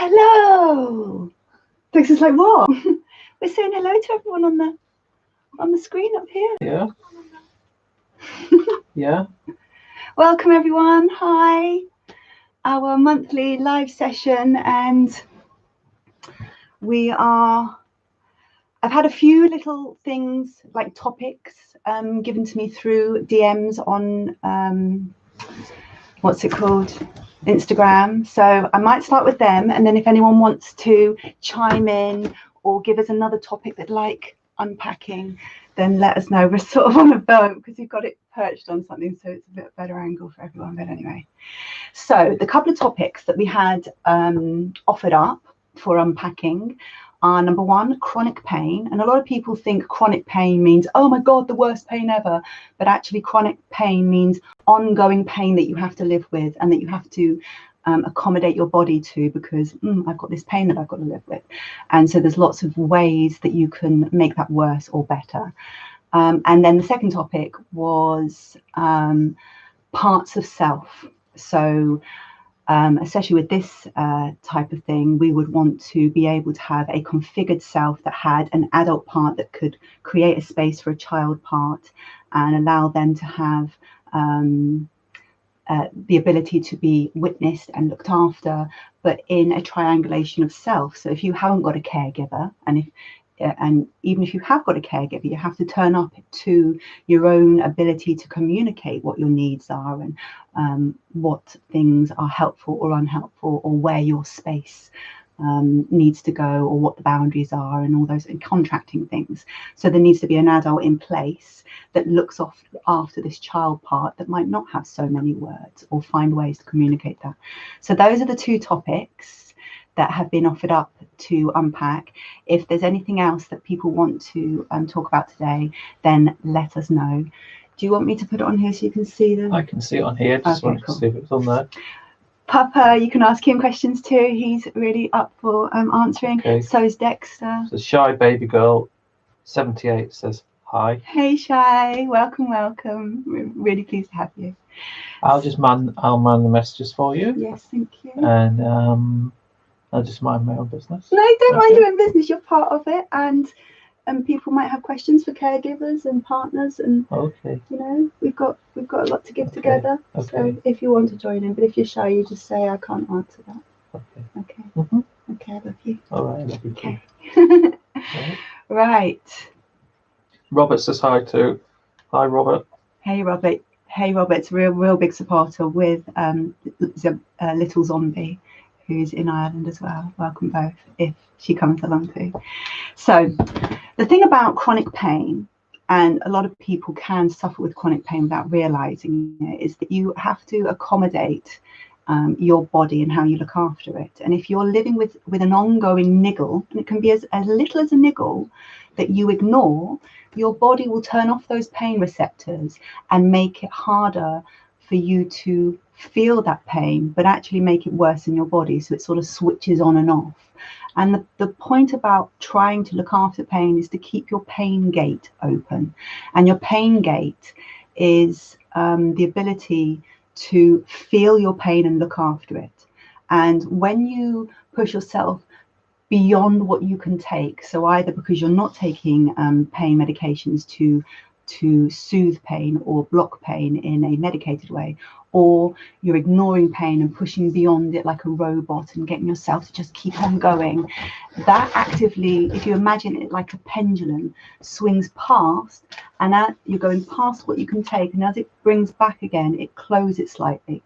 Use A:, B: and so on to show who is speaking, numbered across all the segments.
A: Hello. This is like what? We're saying hello to everyone on the screen up here.
B: Yeah. Yeah.
A: Welcome everyone. Hi. Our monthly live session, and I've had a few little things like topics given to me through DMs on what's it called? Instagram. So I might start with them, and then if anyone wants to chime in or give us another topic that like unpacking, then let us know. We're sort of on a boat because we've got it perched on something, so it's a bit better angle for everyone. But anyway, so the couple of topics that we had offered up for unpacking are, number one, chronic pain. And a lot of people think chronic pain means, oh my God, the worst pain ever. But actually chronic pain means ongoing pain that you have to live with and that you have to accommodate your body to, because I've got this pain that I've got to live with. And so there's lots of ways that you can make that worse or better. And then the second topic was parts of self. So especially with this type of thing, we would want to be able to have a configured self that had an adult part that could create a space for a child part and allow them to have the ability to be witnessed and looked after, but in a triangulation of self. So if you haven't got a caregiver, and even if you have got a caregiver, you have to turn up to your own ability to communicate what your needs are and what things are helpful or unhelpful, or where your space needs to go, or what the boundaries are, and all those, and contracting things. So there needs to be an adult in place that looks after this child part that might not have so many words or find ways to communicate that. So those are the two topics that have been offered up to unpack. If there's anything else that people want to talk about today, then let us know. Do you want me to put it on here so you can see them?
B: I can see it on here. Just wanted to see if it's on there.
A: Papa, you can ask him questions too. He's really up for answering. Okay. So is Dexter.
B: So Shy Baby Girl 78 says hi.
A: Hey Shy, welcome. We're really pleased to have you.
B: I'll man the messages for you.
A: Yes, thank you.
B: And I'll just mind my own business.
A: No, don't mind your own business. You're part of it, and people might have questions for caregivers and partners, and you know, we've got a lot to give together. So if you want to join in, but if you're shy, you just say I can't answer that. Okay.
B: Mm-hmm.
A: Okay, I love you.
B: All right, I love you.
A: Okay. Right.
B: Robert says hi too. Hi, Robert.
A: Hey, Robert. Robert's real big supporter with Little Zombie, who's in Ireland as well. Welcome both, if she comes along too. So the thing about chronic pain, and a lot of people can suffer with chronic pain without realizing it, is that you have to accommodate your body and how you look after it. And if you're living with an ongoing niggle, and it can be as little as a niggle that you ignore, your body will turn off those pain receptors and make it harder for you to feel that pain, but actually make it worse in your body. So it sort of switches on and off. And the point about trying to look after pain is to keep your pain gate open. And your pain gate is the ability to feel your pain and look after it. And when you push yourself beyond what you can take, so either because you're not taking pain medications to soothe pain or block pain in a medicated way, or you're ignoring pain and pushing beyond it like a robot and getting yourself to just keep on going, that actively, if you imagine it like a pendulum, swings past, and you're going past what you can take, and as it brings back again, it closes slightly.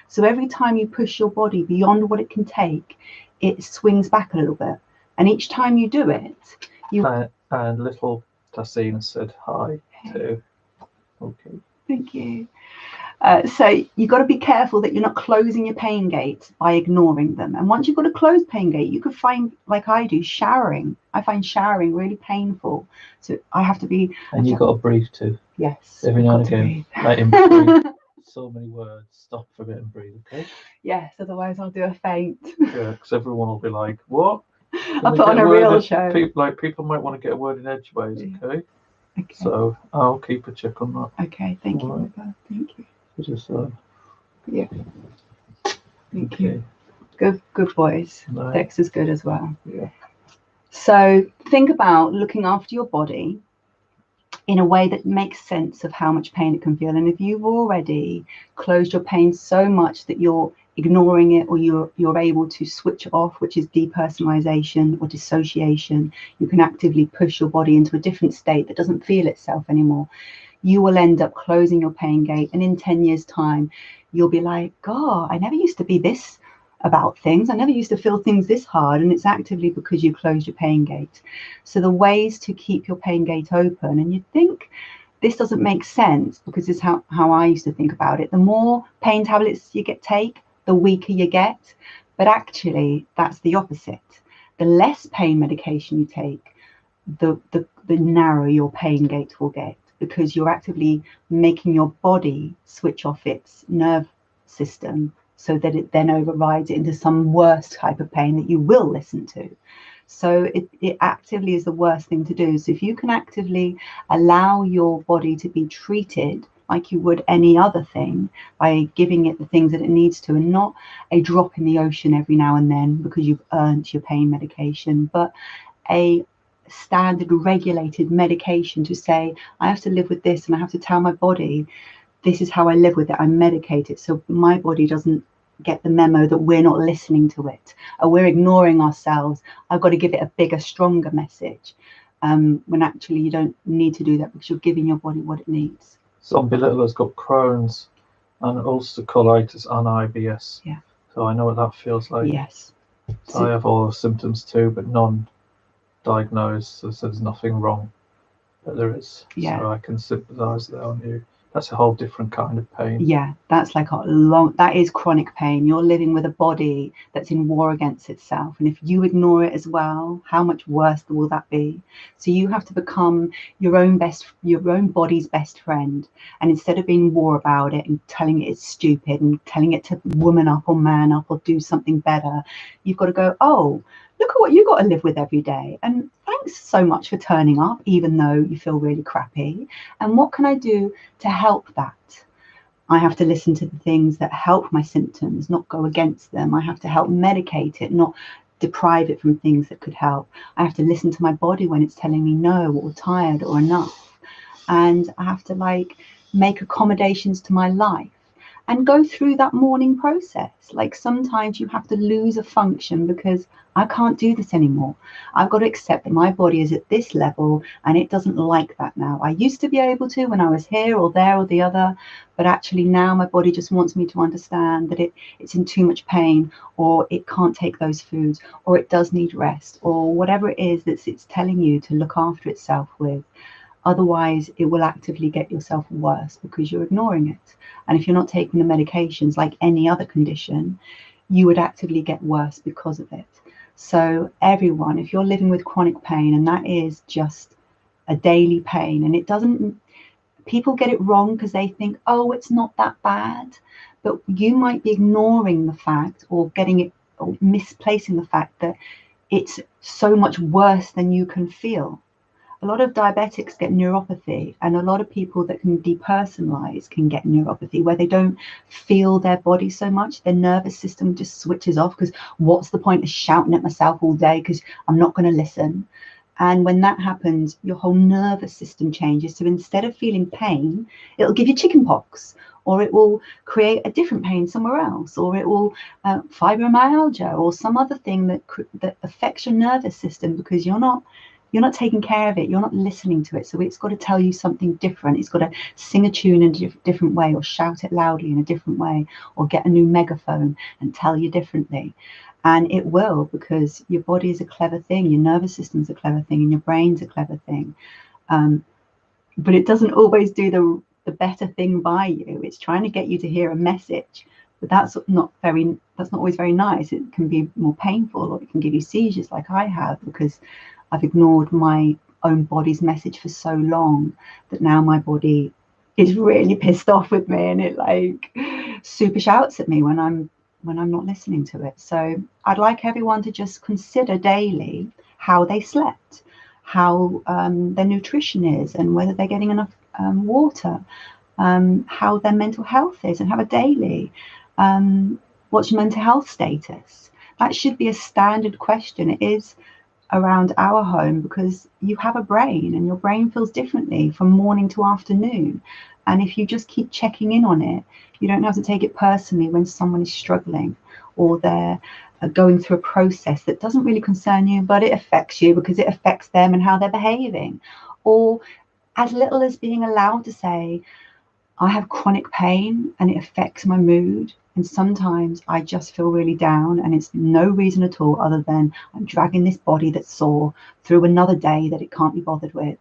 A: So every time you push your body beyond what it can take, it swings back a little bit, and each time you do it,
B: and little Tassina said hi too. Okay.
A: Thank you. So you've got to be careful that you're not closing your pain gates by ignoring them. And once you've got a closed pain gate, you could find, like I do, showering. I find showering really painful. So I have to be.
B: And you've got to breathe too.
A: Yes.
B: Every now and again. Let him breathe. So many words. Stop for a bit and breathe, okay?
A: Yes, otherwise I'll do a faint.
B: Yeah, because everyone will be like, what?
A: I'll put on a real show.
B: People might want to get a word in edgeways, okay? Okay. So I'll keep a check on that.
A: Okay, thank you, Robert. Thank you.
B: Just
A: yeah. Thank you. Good boys.
B: No.
A: Dexter's good as well.
B: Yeah.
A: So think about looking after your body in a way that makes sense of how much pain it can feel. And if you've already closed your pain so much that you're ignoring it, or you're able to switch off, which is depersonalization or dissociation, you can actively push your body into a different state that doesn't feel itself anymore. You will end up closing your pain gate, and in 10 years time you'll be like, God, I never used to be this about things. I never used to feel things this hard. And it's actively because you closed your pain gate. So the ways to keep your pain gate open, and you think this doesn't make sense because it's how I used to think about it. The more pain tablets you take, the weaker you get. But actually that's the opposite. The less pain medication you take, the narrower your pain gate will get, because you're actively making your body switch off its nerve system, so that it then overrides it into some worse type of pain that you will listen to. So it actively is the worst thing to do. So if you can actively allow your body to be treated like you would any other thing, by giving it the things that it needs to, and not a drop in the ocean every now and then because you've earned your pain medication, but a standard regulated medication to say, I have to live with this, and I have to tell my body this is how I live with it. I medicate it so my body doesn't get the memo that we're not listening to it, or we're ignoring ourselves. I've got to give it a bigger, stronger message, when actually you don't need to do that, because you're giving your body what it needs.
B: Zombie Little has got Crohn's and ulcerative colitis and IBS.
A: Yeah.
B: So I know what that feels like.
A: Yes.
B: So I have all the symptoms too, but non-diagnosed. So there's nothing wrong, but there is.
A: Yeah.
B: So I can sympathise there on you. That's a whole different kind of pain.
A: Yeah, that's like that is chronic pain. You're living with a body that's in war against itself. And if you ignore it as well, how much worse will that be? So you have to become your own body's best friend. And instead of being war about it and telling it it's stupid and telling it to woman up or man up or do something better, you've got to go, oh, look at what you got to live with every day. And thanks so much for turning up, even though you feel really crappy. And what can I do to help that? I have to listen to the things that help my symptoms, not go against them. I have to help medicate it, not deprive it from things that could help. I have to listen to my body when it's telling me no, or tired, or enough. And I have to make accommodations to my life and go through that mourning process. Like sometimes you have to lose a function because I can't do this anymore. I've got to accept that my body is at this level and it doesn't like that now. I used to be able to when I was here or there or the other, but actually now my body just wants me to understand that it's in too much pain, or it can't take those foods, or it does need rest, or whatever it is that it's telling you to look after itself with. Otherwise, it will actively get yourself worse because you're ignoring it. And if you're not taking the medications like any other condition, you would actively get worse because of it. So everyone, if you're living with chronic pain, and that is just a daily pain, and it doesn't, people get it wrong because they think, oh, it's not that bad. But you might be ignoring the fact, or getting it, or misplacing the fact that it's so much worse than you can feel. A lot of diabetics get neuropathy, and a lot of people that can depersonalize can get neuropathy, where they don't feel their body so much. Their nervous system just switches off, because what's the point of shouting at myself all day because I'm not going to listen? And when that happens, your whole nervous system changes. So instead of feeling pain, it'll give you chicken pox, or it will create a different pain somewhere else, or it will fibromyalgia, or some other thing that affects your nervous system, because you're not taking care of it, you're not listening to it. So it's got to tell you something different. It's got to sing a tune in a different way, or shout it loudly in a different way, or get a new megaphone and tell you differently. And it will, because your body is a clever thing, your nervous system's a clever thing, and your brain's a clever thing. But it doesn't always do the better thing by you. It's trying to get you to hear a message. But that's not always very nice. It can be more painful, or it can give you seizures like I have, because I've ignored my own body's message for so long that now my body is really pissed off with me, and it super shouts at me when I'm not listening to it. So I'd like everyone to just consider daily how they slept, how their nutrition is, and whether they're getting enough water, how their mental health is, and have a daily what's your mental health status. that should be a standard question. It is around our home because you have a brain and your brain feels differently from morning to afternoon. And if you just keep checking in on it, you don't have to take it personally when someone is struggling or they're going through a process that doesn't really concern you, but it affects you because it affects them and how they're behaving. Or as little as being allowed to say, I have chronic pain and it affects my mood. And sometimes I just feel really down and it's no reason at all other than I'm dragging this body that's sore through another day that it can't be bothered with.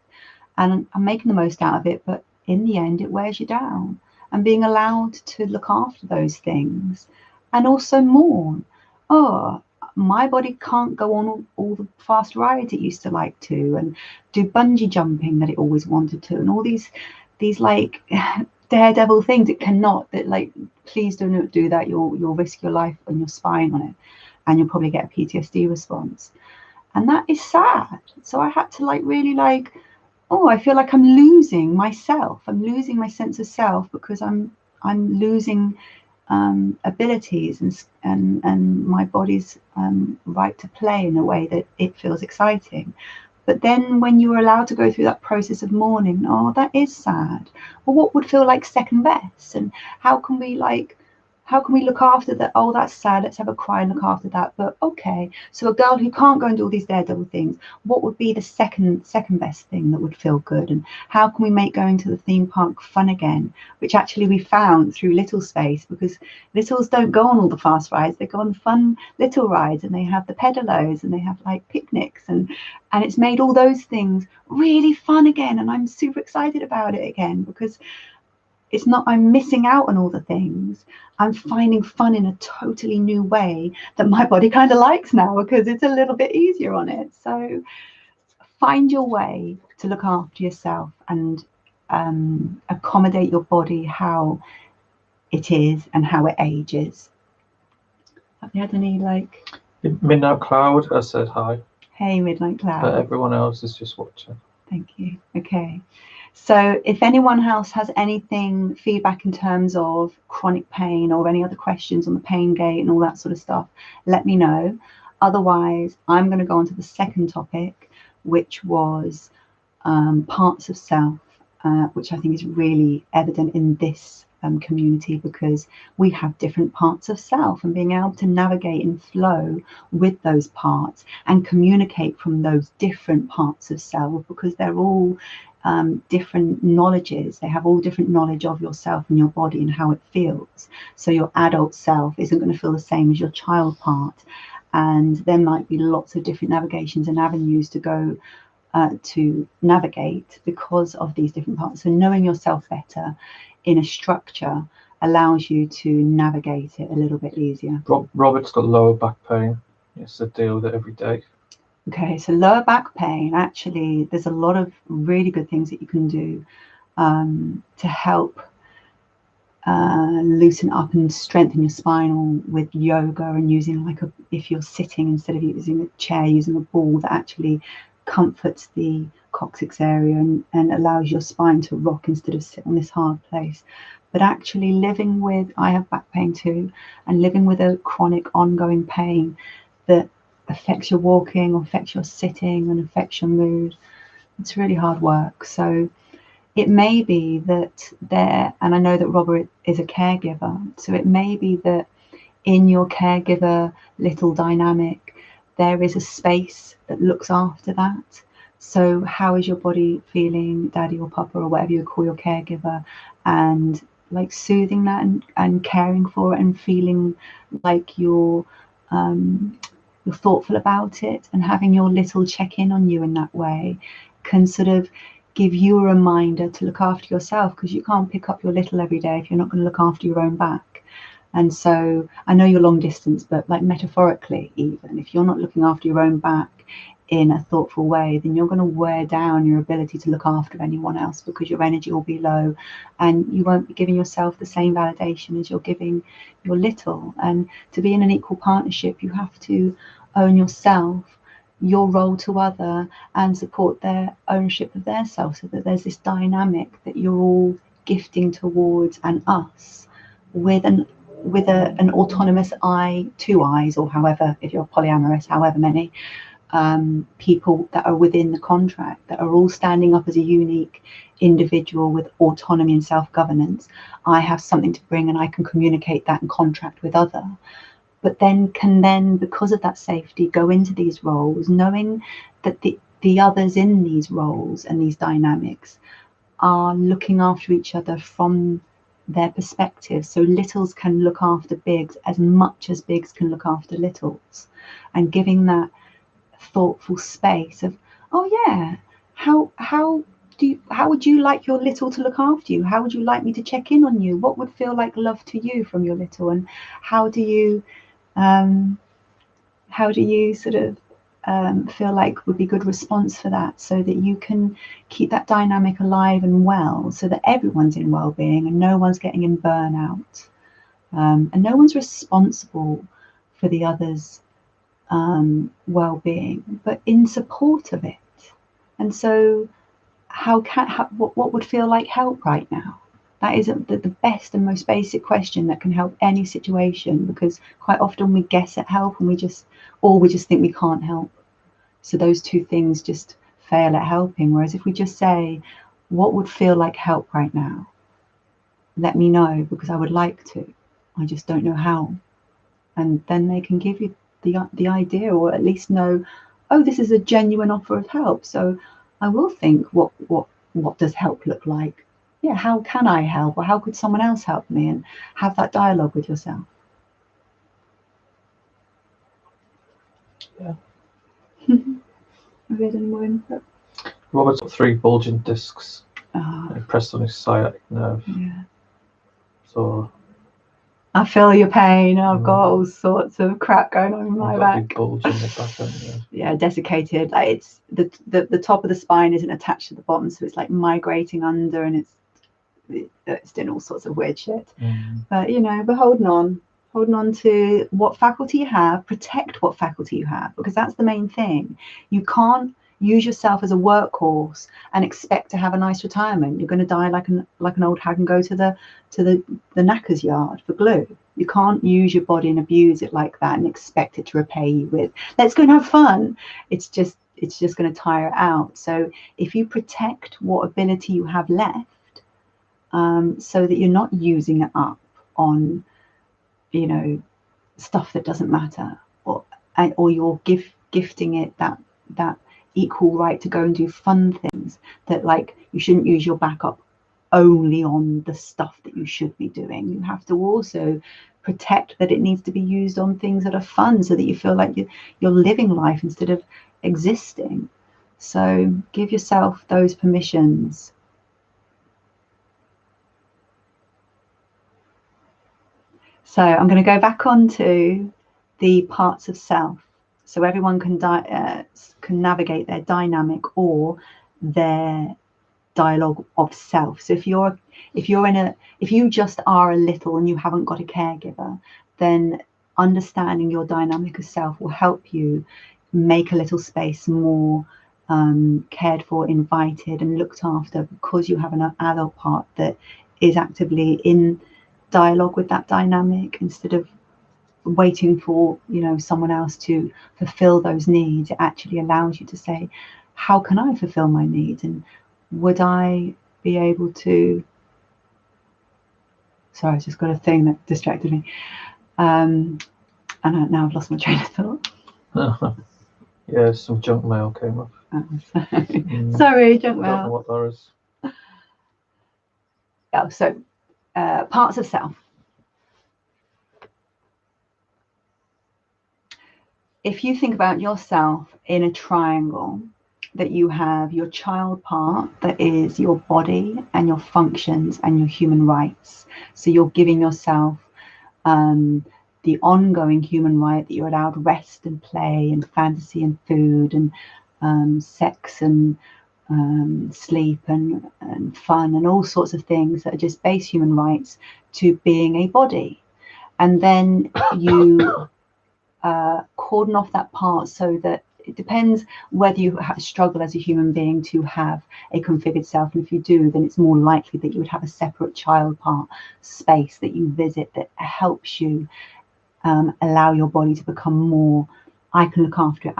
A: And I'm making the most out of it, but in the end, it wears you down. And being allowed to look after those things and also mourn. Oh, my body can't go on all the fast rides it used to like to, and do bungee jumping that it always wanted to, and all these like daredevil things it cannot. That, like, please don't do that. You'll risk your life and your spine on it, and you'll probably get a PTSD response. And that is sad. So I had to really oh, I feel like I'm losing myself. I'm losing my sense of self because I'm losing abilities and my body's right to play in a way that it feels exciting. But then when you're allowed to go through that process of mourning, oh, that is sad. Well, what would feel like second best? And how can we look after that? Oh, that's sad. Let's have a cry and look after that. But okay, so a girl who can't go and do all these daredevil things, what would be the second best thing that would feel good? And how can we make going to the theme park fun again? Which actually we found through Little Space, because littles don't go on all the fast rides. They go on fun little rides, and they have the pedalos, and they have picnics, and it's made all those things really fun again. And I'm super excited about it again because it's not I'm missing out on all the things. I'm finding fun in a totally new way that my body kind of likes now because it's a little bit easier on it. So find your way to look after yourself and accommodate your body how it is and how it ages. Have you had any
B: Midnight Cloud has said hi.
A: Hey, Midnight Cloud.
B: But everyone else is just watching.
A: Thank you. Okay. So if anyone else has anything, feedback in terms of chronic pain or any other questions on the pain gate and all that sort of stuff, let me know. Otherwise, I'm going to go on to the second topic, which was parts of self, which I think is really evident in this community because we have different parts of self, and being able to navigate and flow with those parts and communicate from those different parts of self, because they're all different knowledges. They have all different knowledge of yourself and your body and how it feels. So your adult self isn't going to feel the same as your child part, and there might be lots of different navigations and avenues to go to navigate because of these different parts. So knowing yourself better in a structure allows you to navigate it a little bit easier.
B: Robert's got lower back pain. He has to deal with it every day.
A: Okay, so lower back pain, actually, there's a lot of really good things that you can do to help loosen up and strengthen your spine with yoga, and using if you're sitting instead of using a chair, using a ball that actually comforts the coccyx area and allows your spine to rock instead of sit on this hard place. But actually living with, I have back pain too, and living with a chronic ongoing pain that affects your walking or affects your sitting and affects your mood, it's really hard work. So it may be that and I know that Robert is a caregiver, so it may be that in your caregiver little dynamic there is a space that looks after that. So how is your body feeling, daddy or papa or whatever you call your caregiver, and soothing that and caring for it and feeling like you're thoughtful about it, and having your little check-in on you in that way can sort of give you a reminder to look after yourself, because you can't pick up your little every day if you're not going to look after your own back. And so I know you're long distance, but metaphorically, even if you're not looking after your own back in a thoughtful way, then you're going to wear down your ability to look after anyone else, because your energy will be low and you won't be giving yourself the same validation as you're giving your little. And to be in an equal partnership, you have to own yourself, your role to other, and support their ownership of their self, so that there's this dynamic that you're all gifting towards and us with an with an autonomous I, 2 eyes, or however, if you're polyamorous, however many people that are within the contract, that are all standing up as a unique individual with autonomy and self-governance. I have something to bring, and I can communicate that and contract with other. But then because of that safety, go into these roles knowing that the others in these roles and these dynamics are looking after each other from their perspective. So littles can look after bigs as much as bigs can look after littles, and giving that thoughtful space of, oh yeah, how would you like your little to look after you? How would you like me to check in on you? What would feel like love to you from your little? And how do you sort of feel like would be good response for that, so that you can keep that dynamic alive and well, so that everyone's in well-being and no one's getting in burnout, and no one's responsible for the others' well-being, but in support of it. And so what would feel like help right now? That is the best and most basic question that can help any situation, because quite often we guess at help and we just think we can't help. So those two things just fail at helping. Whereas if we just say, what would feel like help right now? Let me know, because I would like to. I just don't know how. And then they can give you the idea, or at least know, oh, this is a genuine offer of help. So I will think, what does help look like? Yeah, how can I help, or how could someone else help me? And have that dialogue with yourself.
B: Yeah.
A: Have you had any more input?
B: Robert's got 3 bulging discs
A: Oh,
B: pressed on his sciatic nerve.
A: yeah.
B: So
A: I feel your pain. I've got all sorts of crap going on in my back.
B: a big bulge in the back, haven't you?
A: Yeah, desiccated. Like, it's the top of the spine isn't attached to the bottom, so it's like migrating under, and it's doing all sorts of weird shit. But but holding on to what faculty you have, protect what faculty you have, because that's the main thing. You can't use yourself as a workhorse and expect to have a nice retirement. You're going to die like an old hag and go to the knacker's yard for glue. You can't use your body and abuse it like that and expect it to repay you with, let's go and have fun. It's just going to tire it out. So if you protect what ability you have left, so that you're not using it up on stuff that doesn't matter, or you're gifting it that equal right to go and do fun things, that like you shouldn't use your backup only on the stuff that you should be doing. You have to also protect that it needs to be used on things that are fun, so that you feel like you're living life instead of existing. So give yourself those permissions. So I'm going to go back onto the parts of self, so everyone can navigate their dynamic or their dialogue of self. So if you just are a little and you haven't got a caregiver, then understanding your dynamic of self will help you make a little space more cared for, invited, and looked after, because you have an adult part that is actively in dialogue with that dynamic, instead of waiting for someone else to fulfill those needs. It actually allows you to say, how can I fulfill my needs, and would I be able to, sorry, I just got a thing that distracted me, and now I've lost my train of thought.
B: Yeah, some junk mail came up.
A: Sorry, junk mail.
B: I don't know what that is.
A: Oh, so parts of self. If you think about yourself in a triangle, that you have your child part, that is your body and your functions and your human rights. So you're giving yourself the ongoing human right that you're allowed rest and play and fantasy and food and sex and sleep and fun and all sorts of things that are just base human rights to being a body. And then you cordon off that part so that it depends whether you struggle as a human being to have a configured self, and if you do, then it's more likely that you would have a separate child part space that you visit that helps you allow your body to become more, I can look after it,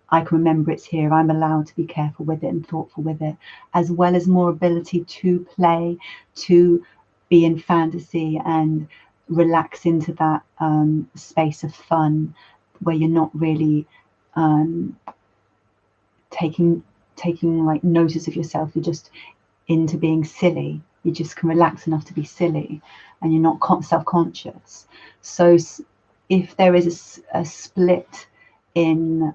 A: I can remember it's here, I'm allowed to be careful with it and thoughtful with it, as well as more ability to play, to be in fantasy and relax into that space of fun where you're not really taking like notice of yourself. You're just into being silly. You just can relax enough to be silly, and you're not self-conscious. So if there is a split in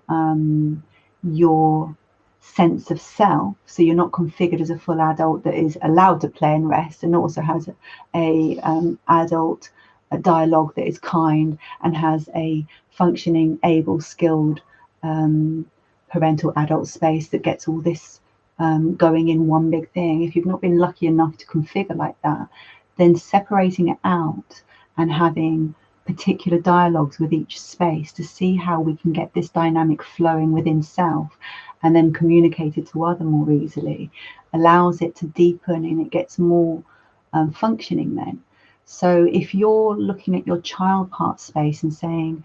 A: your sense of self, so you're not configured as a full adult that is allowed to play and rest, and also has a adult dialogue that is kind and has a functioning, able, skilled parental adult space that gets all this going in one big thing. If you've not been lucky enough to configure like that, then separating it out and having particular dialogues with each space to see how we can get this dynamic flowing within self and then communicate it to other more easily allows it to deepen, and it gets more functioning then. So if you're looking at your child part space and saying,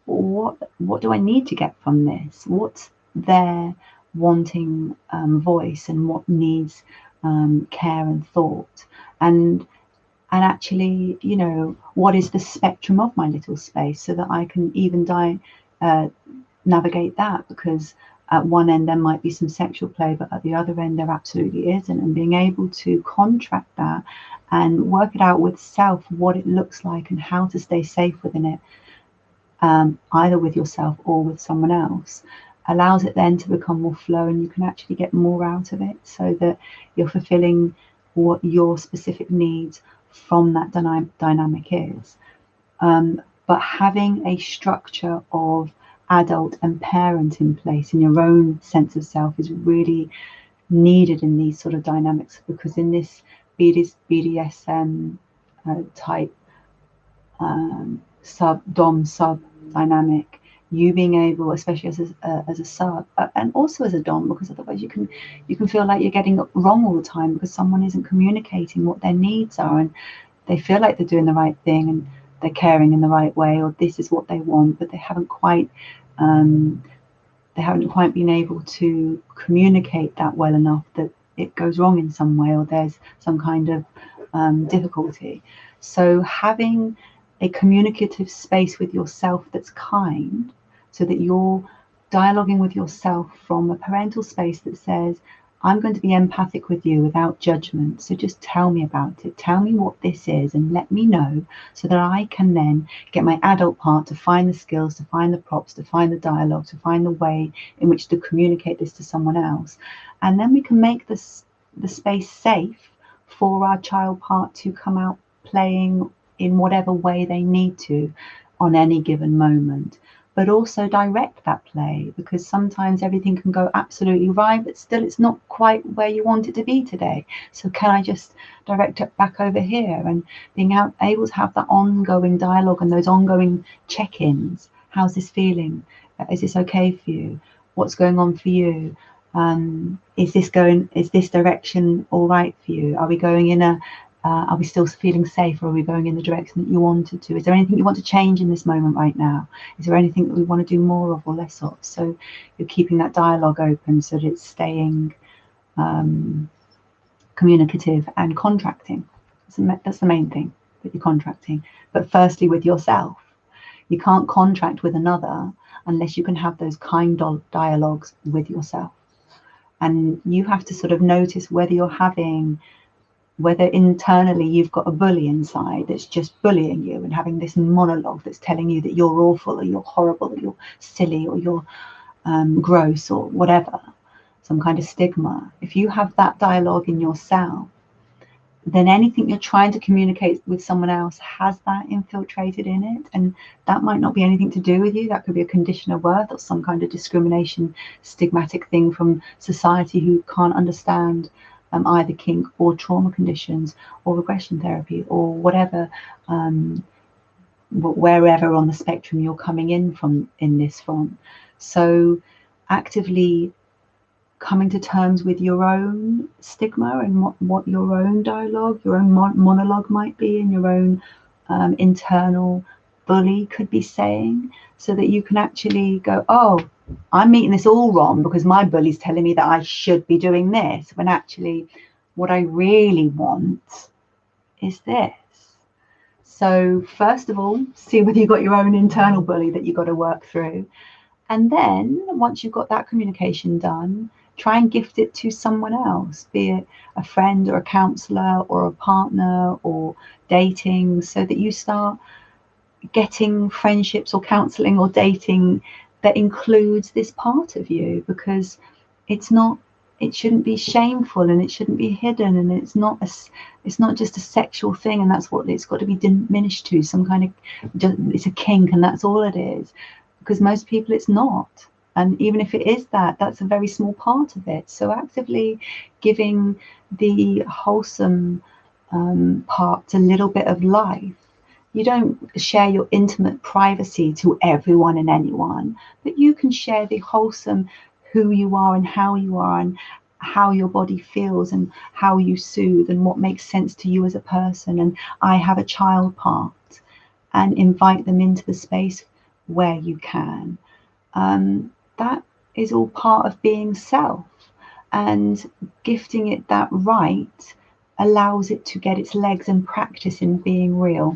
A: what do I need to get from this? What's their wanting voice, and what needs care and thought, and actually, you know, what is the spectrum of my little space, so that I can even navigate that, because at one end there might be some sexual play, but at the other end there absolutely isn't, and being able to contract that and work it out with self, what it looks like and how to stay safe within it, either with yourself or with someone else, allows it then to become more flow, and you can actually get more out of it, so that you're fulfilling what your specific needs from that dynamic is. But having a structure of adult and parent in place in your own sense of self is really needed in these sort of dynamics, because in this BDSM type dom sub dynamic, you being able, especially as a sub, and also as a dom, because otherwise you can feel like you're getting it wrong all the time because someone isn't communicating what their needs are, and they feel like they're doing the right thing and they're caring in the right way, or this is what they want, but they haven't quite been able to communicate that well enough that it goes wrong in some way, or there's some kind of difficulty. So having a communicative space with yourself that's kind, so that you're dialoguing with yourself from a parental space that says, I'm going to be empathic with you without judgment, so just tell me about it, tell me what this is and let me know, so that I can then get my adult part to find the skills, to find the props, to find the dialogue, to find the way in which to communicate this to someone else. And then we can make the space safe for our child part to come out playing in whatever way they need to on any given moment, but also direct that play, because sometimes everything can go absolutely right, but still it's not quite where you want it to be today. So can I just direct it back over here? And being able to have that ongoing dialogue and those ongoing check-ins. How's this feeling? Is this okay for you? What's going on for you? Is this direction all right for you? Are we going in are we still feeling safe, or are we going in the direction that you wanted to? Is there anything you want to change in this moment right now? Is there anything that we want to do more of or less of? So you're keeping that dialogue open so that it's staying communicative and contracting. That's the main thing, that you're contracting. But firstly with yourself. You can't contract with another unless you can have those kind dialogues with yourself. And you have to sort of notice whether internally you've got a bully inside that's just bullying you and having this monologue that's telling you that you're awful, or you're horrible, or you're silly, or you're gross, or whatever, some kind of stigma. If you have that dialogue in yourself, then anything you're trying to communicate with someone else has that infiltrated in it, and that might not be anything to do with you. That could be a condition of worth or some kind of discrimination, stigmatic thing from society who can't understand either kink or trauma conditions or regression therapy or whatever, wherever on the spectrum you're coming in this from. So actively coming to terms with your own stigma and what your own dialogue, your own monologue might be, and your own internal bully could be saying, so that you can actually go, oh, I'm meeting this all wrong because my bully's telling me that I should be doing this, when actually what I really want is this. So first of all, see whether you've got your own internal bully that you've got to work through. And then once you've got that communication done, try and gift it to someone else, be it a friend or a counselor or a partner or dating, so that you start getting friendships or counseling or dating that includes this part of you, because it shouldn't be shameful, and it shouldn't be hidden, and it's not just a sexual thing, and that's what it's got to be diminished to, some kind of, it's a kink and that's all it is, because most people it's not. And even if it is that, that's a very small part of it. So actively giving the wholesome part a little bit of life. You don't share your intimate privacy to everyone and anyone, but you can share the wholesome who you are and how your body feels and how you soothe and what makes sense to you as a person. And I have a child part, and invite them into the space where you can. That is all part of being self, and gifting it that right allows it to get its legs and practice in being real.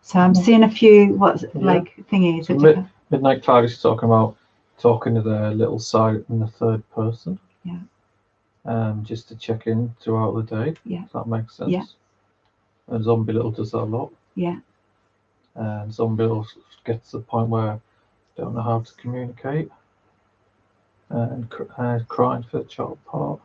A: So I'm seeing a few like thingies.
B: So Midnight Cloud is talking about talking to their little side in the third person.
A: Yeah.
B: Just to check in throughout the day.
A: Yeah.
B: If that makes sense.
A: Yeah.
B: And Zombie Little does that a lot.
A: Yeah.
B: And Zombie Little gets to the point where they don't know how to communicate. And crying for the child part.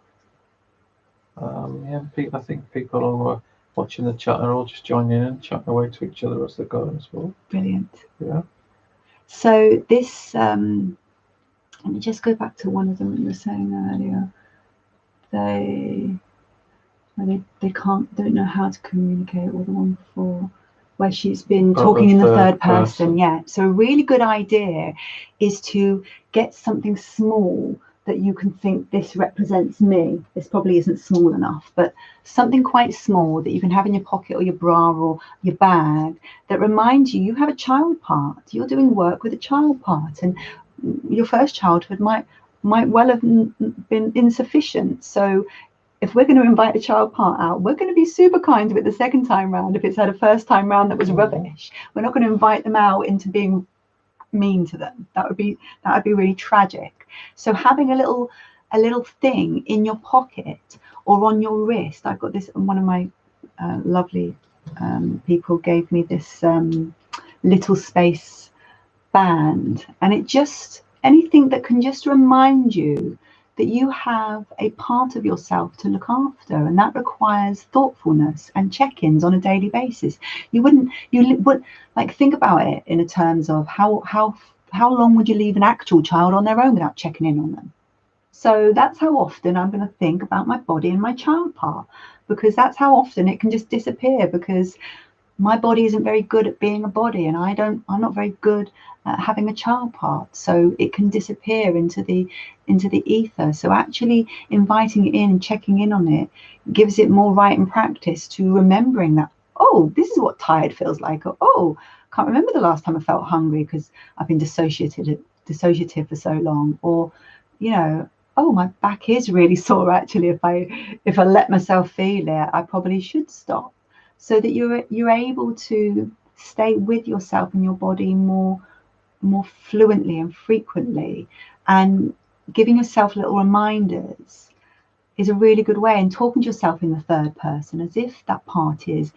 B: I think people who are watching the chat are all just joining in and chatting away to each other as they're going as well.
A: Brilliant.
B: Yeah.
A: So this, let me just go back to one of them we were saying earlier. They don't know how to communicate, or the one before, where she's been talking in the third person. Yeah. So a really good idea is to get something small that you can think, this represents me. This probably isn't small enough, but something quite small that you can have in your pocket or your bra or your bag that reminds you have a child part. You're doing work with a child part, and your first childhood might well have been insufficient. So if we're going to invite a child part out, we're going to be super kind to it the second time round. If it's had a first time round that was rubbish, we're not going to invite them out into being mean to them. That would be really tragic. So having a little thing in your pocket or on your wrist. I've got this, one of my lovely people gave me this little space band, and it just, anything that can just remind you that you have a part of yourself to look after, and that requires thoughtfulness and check-ins on a daily basis. You would like, think about it in terms of how long would you leave an actual child on their own without checking in on them? So that's how often I'm going to think about my body and my child part, because that's how often it can just disappear, because my body isn't very good at being a body, and I'm not very good at having a child part, so it can disappear into the ether. So actually inviting it in and checking in on it gives it more right and practice to remembering that, oh, this is what tired feels like, or oh, can't remember the last time I felt hungry because I've been dissociative for so long, or oh, my back is really sore actually. If I let myself feel it, I probably should stop. So that you're able to stay with yourself and your body more fluently and frequently, and giving yourself little reminders is a really good way. And talking to yourself in the third person as if that part is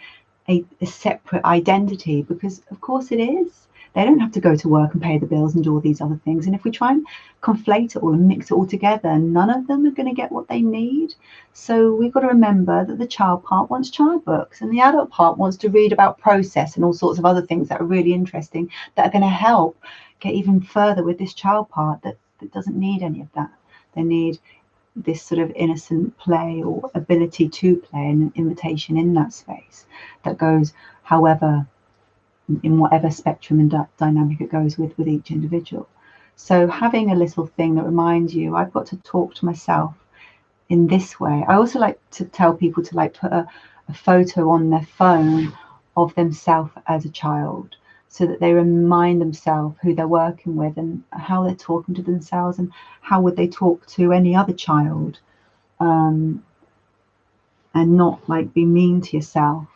A: a separate identity, because of course it is. They don't have to go to work and pay the bills and do all these other things. And if we try and conflate it all and mix it all together, none of them are going to get what they need. So we've got to remember that the child part wants child books, and the adult part wants to read about process and all sorts of other things that are really interesting, that are going to help get even further with this child part that doesn't need any of that. They need this sort of innocent play or ability to play, and an invitation in that space that goes in whatever spectrum and dynamic it goes with each individual. So having a little thing that reminds you, I've got to talk to myself in this way. I also like to tell people to like put a photo on their phone of themselves as a child, so that they remind themselves who they're working with and how they're talking to themselves and how would they talk to any other child, and not like be mean to yourself,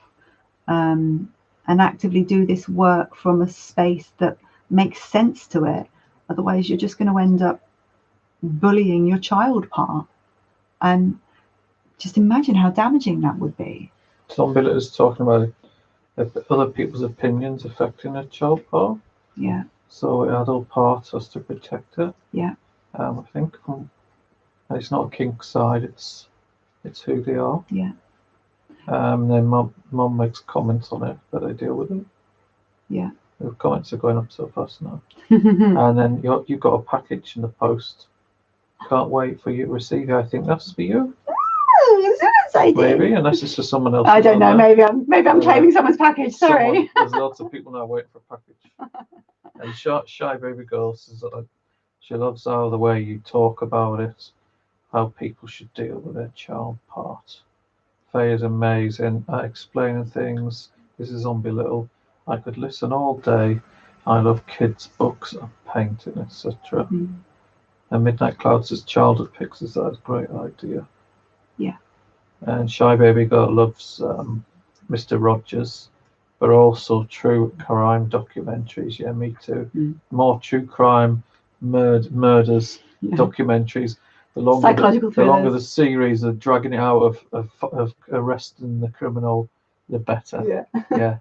A: and actively do this work from a space that makes sense to it. Otherwise you're just going to end up bullying your child part, and just imagine how damaging that would be.
B: Zombie is talking about other people's opinions affecting a child part.
A: Yeah.
B: So adult part has to protect it.
A: Yeah.
B: I think, and it's not a kink side. It's who they are.
A: Yeah.
B: Then mum makes comments on it, but I deal with it.
A: Yeah.
B: The comments are going up so fast now. And then you've got a package in the post. Can't wait for you to receive it. I think that's for you. Maybe, unless it's for someone else.
A: I don't know. Maybe I'm claiming someone's package. Sorry.
B: There's lots of people now waiting for a package. And shy baby girl says that she loves how the way you talk about it, how people should deal with their child part. Faye is amazing at explaining things. This is Zombie Little. I could listen all day. I love kids' books and painting, etc. And Midnight Cloud says childhood pictures. That's a great idea.
A: Yeah.
B: And Shy Baby Girl loves Mr. Rogers, but also true crime documentaries. Yeah, me too. More true crime murders documentaries. The longer the series of dragging it out of arresting the criminal, the better.
A: Yeah.
B: Yeah.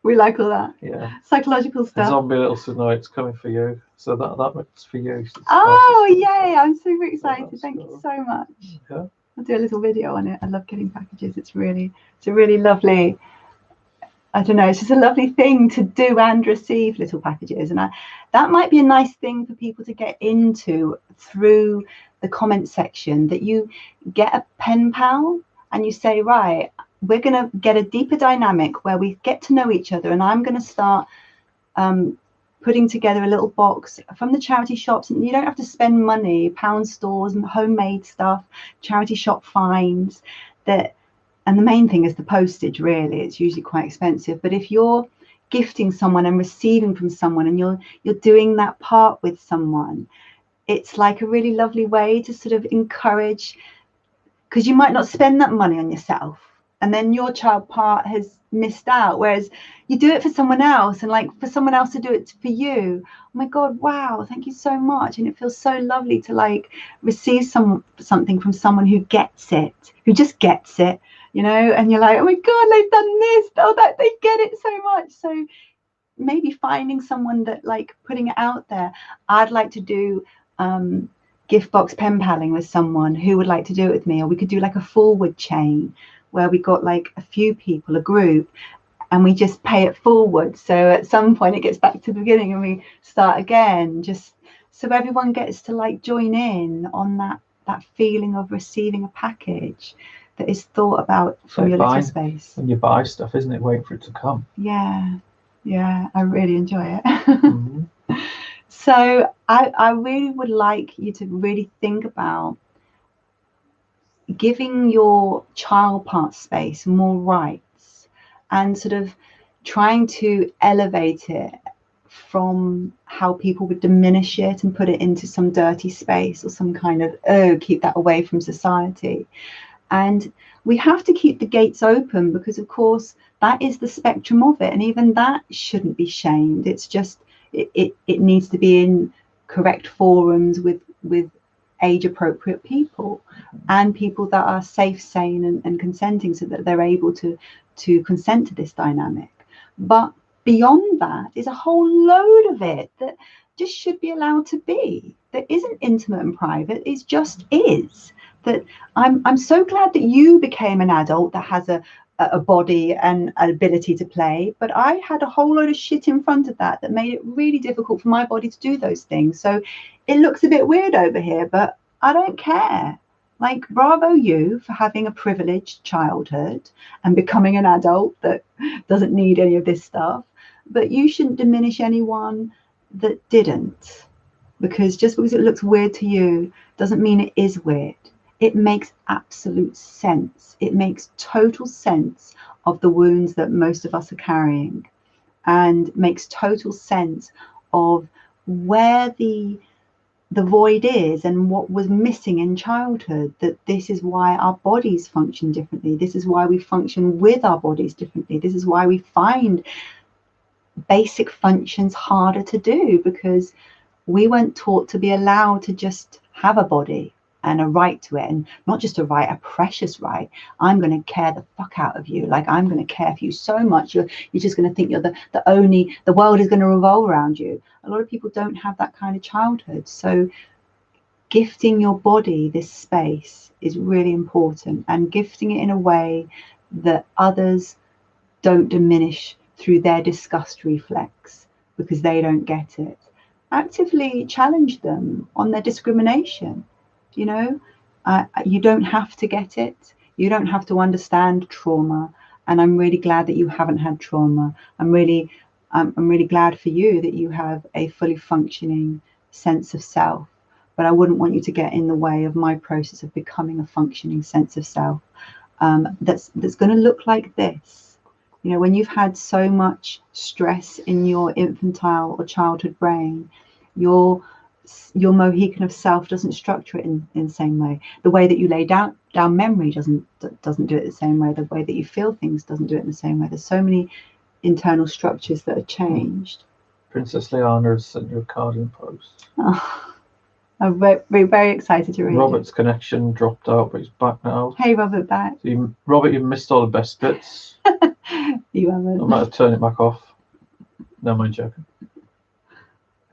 A: We like all that.
B: Yeah.
A: Psychological stuff.
B: Zombie Little tonight, it's coming for you. So that's for you.
A: Oh yay! I'm super excited. Thank you so much. Yeah. I'll do a little video on it. I love getting packages. It's a really lovely, I don't know, it's just a lovely thing to do and receive little packages. And that might be a nice thing for people to get into through the comment section, that you get a pen pal and you say, right, we're going to get a deeper dynamic where we get to know each other, and I'm going to start putting together a little box from the charity shops, and you don't have to spend money, pound stores and homemade stuff, charity shop finds that. And the main thing is the postage, really. It's usually quite expensive. But if you're gifting someone and receiving from someone, and you're doing that part with someone, it's like a really lovely way to sort of encourage, because you might not spend that money on yourself, and then your child part has missed out, whereas you do it for someone else, and like for someone else to do it for you. Oh my God, wow, thank you so much. And it feels so lovely to like receive something from someone who gets it, who just gets it, you know, and you're like, oh my God, they've done this, oh, that they get it so much. So maybe finding someone that like putting it out there. I'd like to do gift box pen paling with someone who would like to do it with me, or we could do like a forward chain where we got like a few people, a group, and we just pay it forward. So at some point it gets back to the beginning and we start again, just so everyone gets to like join in on that feeling of receiving a package that is thought about from your little space.
B: When you buy stuff, isn't it? Waiting for it to come.
A: Yeah, I really enjoy it. So I really would like you to really think about giving your child part space more rights, and sort of trying to elevate it from how people would diminish it and put it into some dirty space or some kind of, keep that away from society. And we have to keep the gates open, because of course that is the spectrum of it, and even that shouldn't be shamed. It's just it needs to be in correct forums with age appropriate people, and people that are safe, sane and consenting, so that they're able to consent to this dynamic. But beyond that is a whole load of it that just should be allowed to be, that isn't intimate and private. It just is. That I'm so glad that you became an adult that has a body and an ability to play, but I had a whole load of shit in front of that made it really difficult for my body to do those things. So it looks a bit weird over here, but I don't care. Like, bravo you for having a privileged childhood and becoming an adult that doesn't need any of this stuff, but you shouldn't diminish anyone that didn't. because just because it looks weird to you doesn't mean it is weird. It makes absolute sense. It makes total sense of the wounds that most of us are carrying, and makes total sense of where the void is and what was missing in childhood. That this is why our bodies function differently. This is why we function with our bodies differently. This is why we find basic functions harder to do, because we weren't taught to be allowed to just have a body and a right to it, and not just a right, a precious right. I'm going to care the fuck out of you. Like, I'm going to care for you so much. You're just going to think you're the world is going to revolve around you. A lot of people don't have that kind of childhood. So gifting your body this space is really important, and gifting it in a way that others don't diminish through their disgust reflex because they don't get it. Actively challenge them on their discrimination. You know, you don't have to get it. You don't have to understand trauma. And I'm really glad that you haven't had trauma. I'm really glad for you that you have a fully functioning sense of self. But I wouldn't want you to get in the way of my process of becoming a functioning sense of self. That's going to look like this. You know, when you've had so much stress in your infantile or childhood brain, your Mohican of self doesn't structure it in the same way. The way that you lay down memory doesn't do it the same way. The way that you feel things doesn't do it in the same way. There's so many internal structures that are changed.
B: Princess Liana has sent you a card in post.
A: Oh, I'm very, very excited to read
B: Robert's
A: it.
B: connection dropped out, but he's back now.
A: Hey, Robert, back.
B: So Robert, you've missed all the best bits.
A: You haven't.
B: I might have turned it back off. No, I'm joking.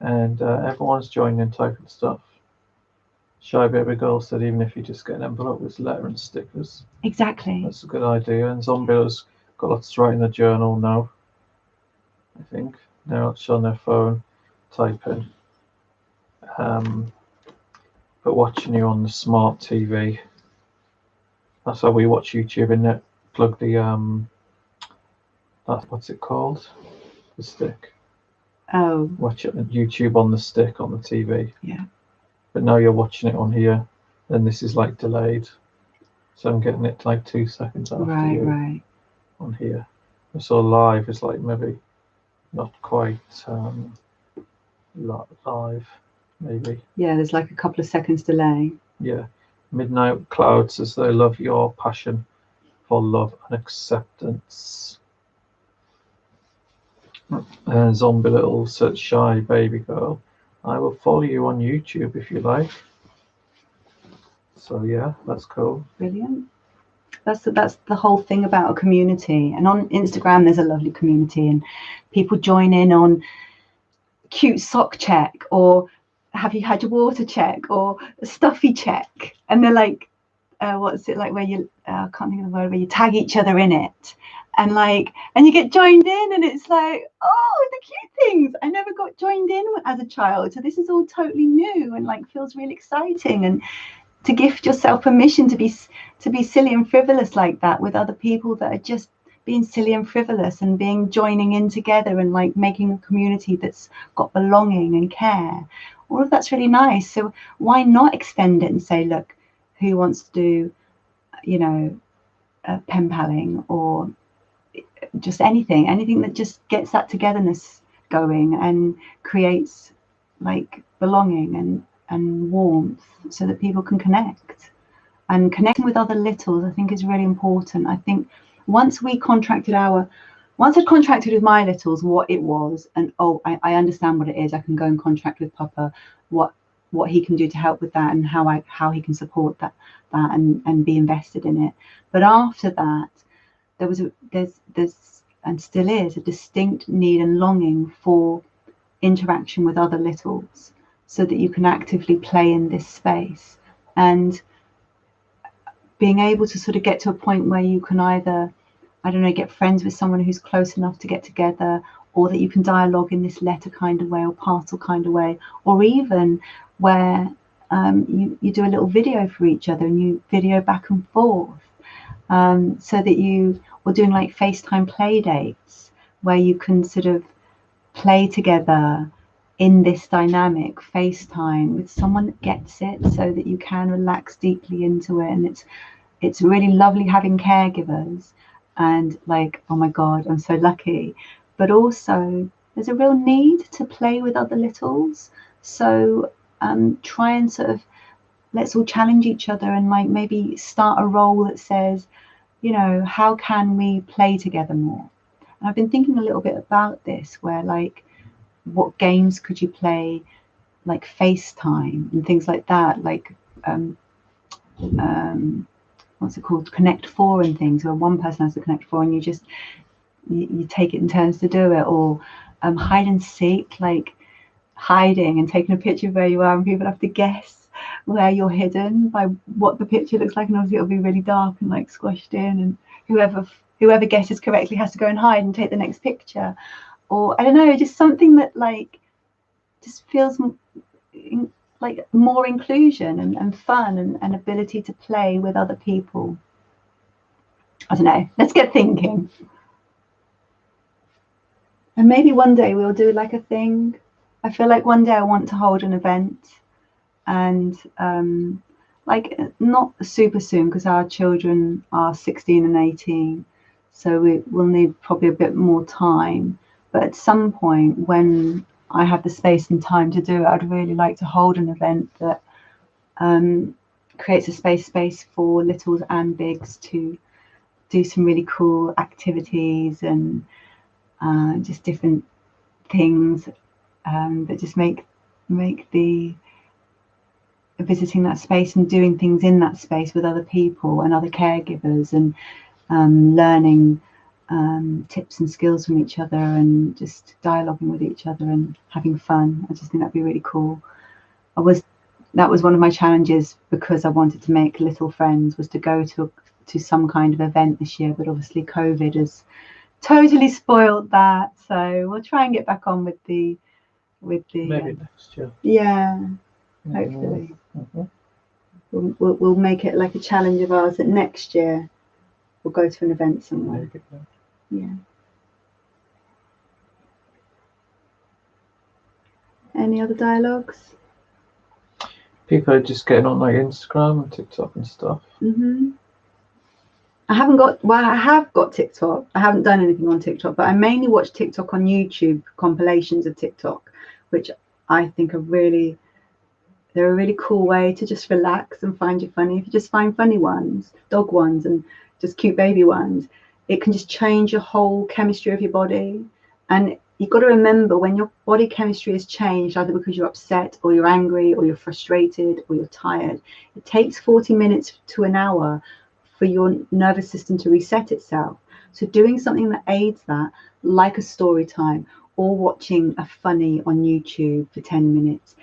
B: And everyone's joining and typing stuff. Shy Baby Girl said even if you just get an envelope with letter and stickers.
A: Exactly.
B: That's a good idea. And Zombie's got lots to write in the journal now, I think. They're actually on their phone typing. But watching you on the smart TV. That's how we watch YouTube, isn't it? Plug the that's what's it called? The stick.
A: Oh.
B: Watch it on YouTube on the stick on the TV.
A: Yeah.
B: But now you're watching it on here, and this is like delayed. So I'm getting it like 2 seconds after you
A: Right.
B: on here. So live is like maybe not quite live, maybe.
A: Yeah, there's like a couple of seconds delay.
B: Yeah. Midnight Cloud says they love your passion for love and acceptance. Zombie Little said, Shy Baby Girl, I will follow you on YouTube if you like. So yeah, that's cool.
A: Brilliant. That's the whole thing about a community. And on Instagram, there's a lovely community, and people join in on cute sock check, or have you had your water check, or a stuffy check, and they're like, what's it like where you I can't think of the word, where you tag each other in it, and you get joined in, and it's like, oh, the cute things. I never got joined in as a child, so this is all totally new and like feels really exciting. And to gift yourself permission to be silly and frivolous like that with other people that are just being silly and frivolous, and joining in together and like making a community that's got belonging and care. All of that's really nice. So why not extend it and say, look, who wants to do, you know, pen paling, or just anything that just gets that togetherness going and creates like belonging and warmth, so that people can connect. And connecting with other littles, I think, is really important. I think once I'd contracted with my littles what it was, and I understand what it is, I can go and contract with Papa what he can do to help with that, and how he can support that and be invested in it. But after that, there's and still is a distinct need and longing for interaction with other littles, so that you can actively play in this space, and being able to sort of get to a point where you can either, I don't know, get friends with someone who's close enough to get together, or that you can dialogue in this letter kind of way or parcel kind of way, or even where you do a little video for each other and you video back and forth, so that you are doing like FaceTime play dates where you can sort of play together in this dynamic FaceTime with someone that gets it, so that you can relax deeply into it. And it's really lovely having caregivers, and like, oh my God, I'm so lucky. But also there's a real need to play with other littles. So try and sort of, let's all challenge each other and like maybe start a role that says, you know, how can we play together more? And I've been thinking a little bit about this, where like, what games could you play, like FaceTime and things like that, like what's it called, Connect Four and things, where one person has to Connect Four and you just you take it in turns to do it, or hide and seek, like hiding and taking a picture of where you are, and people have to guess where you're hidden by what the picture looks like, and obviously it'll be really dark and like squashed in, and whoever guesses correctly has to go and hide and take the next picture. Or I don't know, just something that like just feels like more inclusion and fun and ability to play with other people. I don't know, let's get thinking. And maybe one day we'll do like a thing. I feel like one day I want to hold an event, and like not super soon, because our children are 16 and 18, so we'll need probably a bit more time. But at some point when I have the space and time to do it, I'd really like to hold an event that creates a space for littles and bigs to do some really cool activities and just different things that just make the visiting that space and doing things in that space with other people and other caregivers, and learning tips and skills from each other, and just dialoguing with each other and having fun. I just think that'd be really cool. That was one of my challenges, because I wanted to make little friends, was to go to some kind of event this year, but obviously COVID has totally spoiled that. So we'll try and get back on with the
B: maybe next year.
A: Yeah, hopefully. We'll make it like a challenge of ours that next year we'll go to an event somewhere. Yeah. Any other dialogues?
B: People are just getting on like Instagram and TikTok and stuff.
A: I have got TikTok. I haven't done anything on TikTok, but I mainly watch TikTok on YouTube, compilations of TikTok, which I think are they're a really cool way to just relax and find you funny. If you just find funny ones, dog ones and just cute baby ones, it can just change your whole chemistry of your body. And you've got to remember, when your body chemistry is changed, either because you're upset or you're angry or you're frustrated or you're tired, it takes 40 minutes to an hour for your nervous system to reset itself. So doing something that aids that, like a story time, or watching a funny on YouTube for 10 minutes,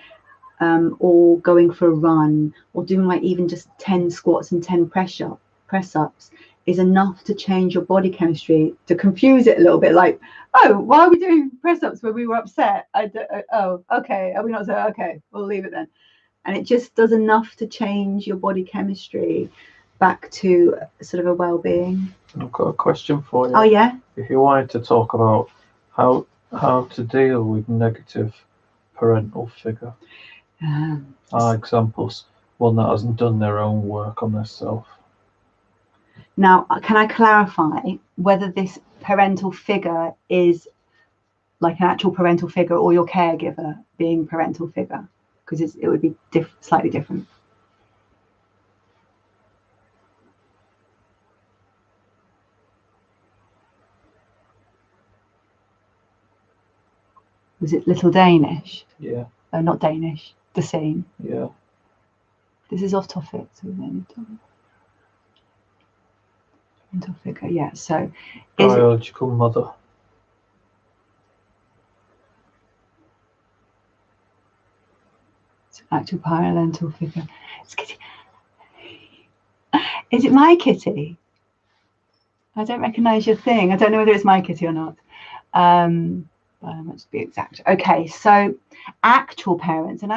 A: or going for a run, or doing like even just 10 squats and 10 press-ups is enough to change your body chemistry, to confuse it a little bit, like, oh, why are we doing press-ups when we were upset? Oh, okay, are we not? So okay, we'll leave it then. And it just does enough to change your body chemistry back to sort of a well-being.
B: I've got a question for you.
A: Oh yeah.
B: If you wanted to talk about how to deal with negative parental figure, examples, one that hasn't done their own work on themselves.
A: Now, can I clarify whether this parental figure is like an actual parental figure, or your caregiver being parental figure? Because it would be slightly different. Was it Little Danish?
B: Yeah.
A: Not Danish. The scene.
B: Yeah.
A: This is off topic, so we need to. Parental figure, yeah. So,
B: biological mother.
A: It's actual parental figure. It's Kitty. Is it my kitty? I don't recognise your thing. I don't know whether it's my kitty or not. But let's be exact. Okay, so actual parents, and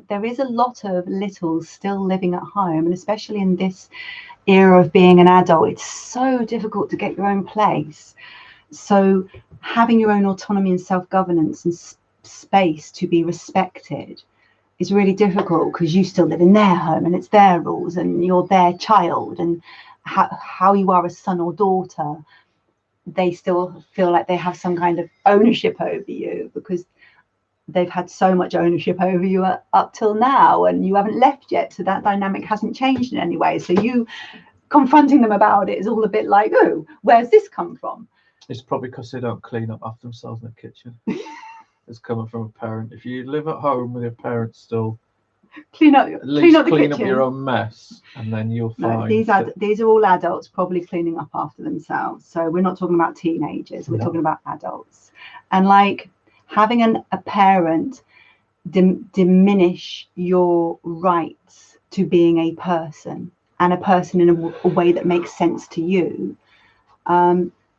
A: there is a lot of littles still living at home, and especially in this era of being an adult, it's so difficult to get your own place. So having your own autonomy and self-governance and space to be respected is really difficult, because you still live in their home and it's their rules and you're their child, and how you are a son or daughter, they still feel like they have some kind of ownership over you, because they've had so much ownership over you up till now, and you haven't left yet, so that dynamic hasn't changed in any way. So you confronting them about it is all a bit like, oh, where's this come from?
B: It's probably because they don't clean up after themselves in the kitchen. It's coming from a parent. If you live at home with your parents still,
A: clean up
B: your own mess, and then you'll find
A: these are all adults probably cleaning up after themselves. So we're not talking about teenagers, we're talking about adults. And like having a parent diminish your rights to being a person, and a person in a way that makes sense to you,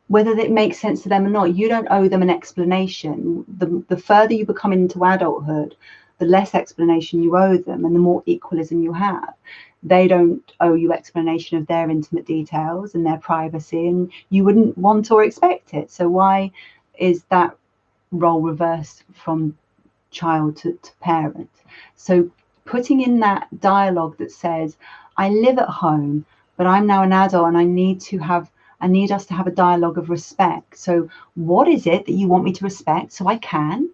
A: whether it makes sense to them or not, you don't owe them an explanation. The further you become into adulthood, the less explanation you owe them, and the more equalism you have. They don't owe you explanation of their intimate details and their privacy, and you wouldn't want or expect it. So why is that role reversed from child to parent? So putting in that dialogue that says, I live at home, but I'm now an adult, and I need us to have a dialogue of respect. So what is it that you want me to respect? So I can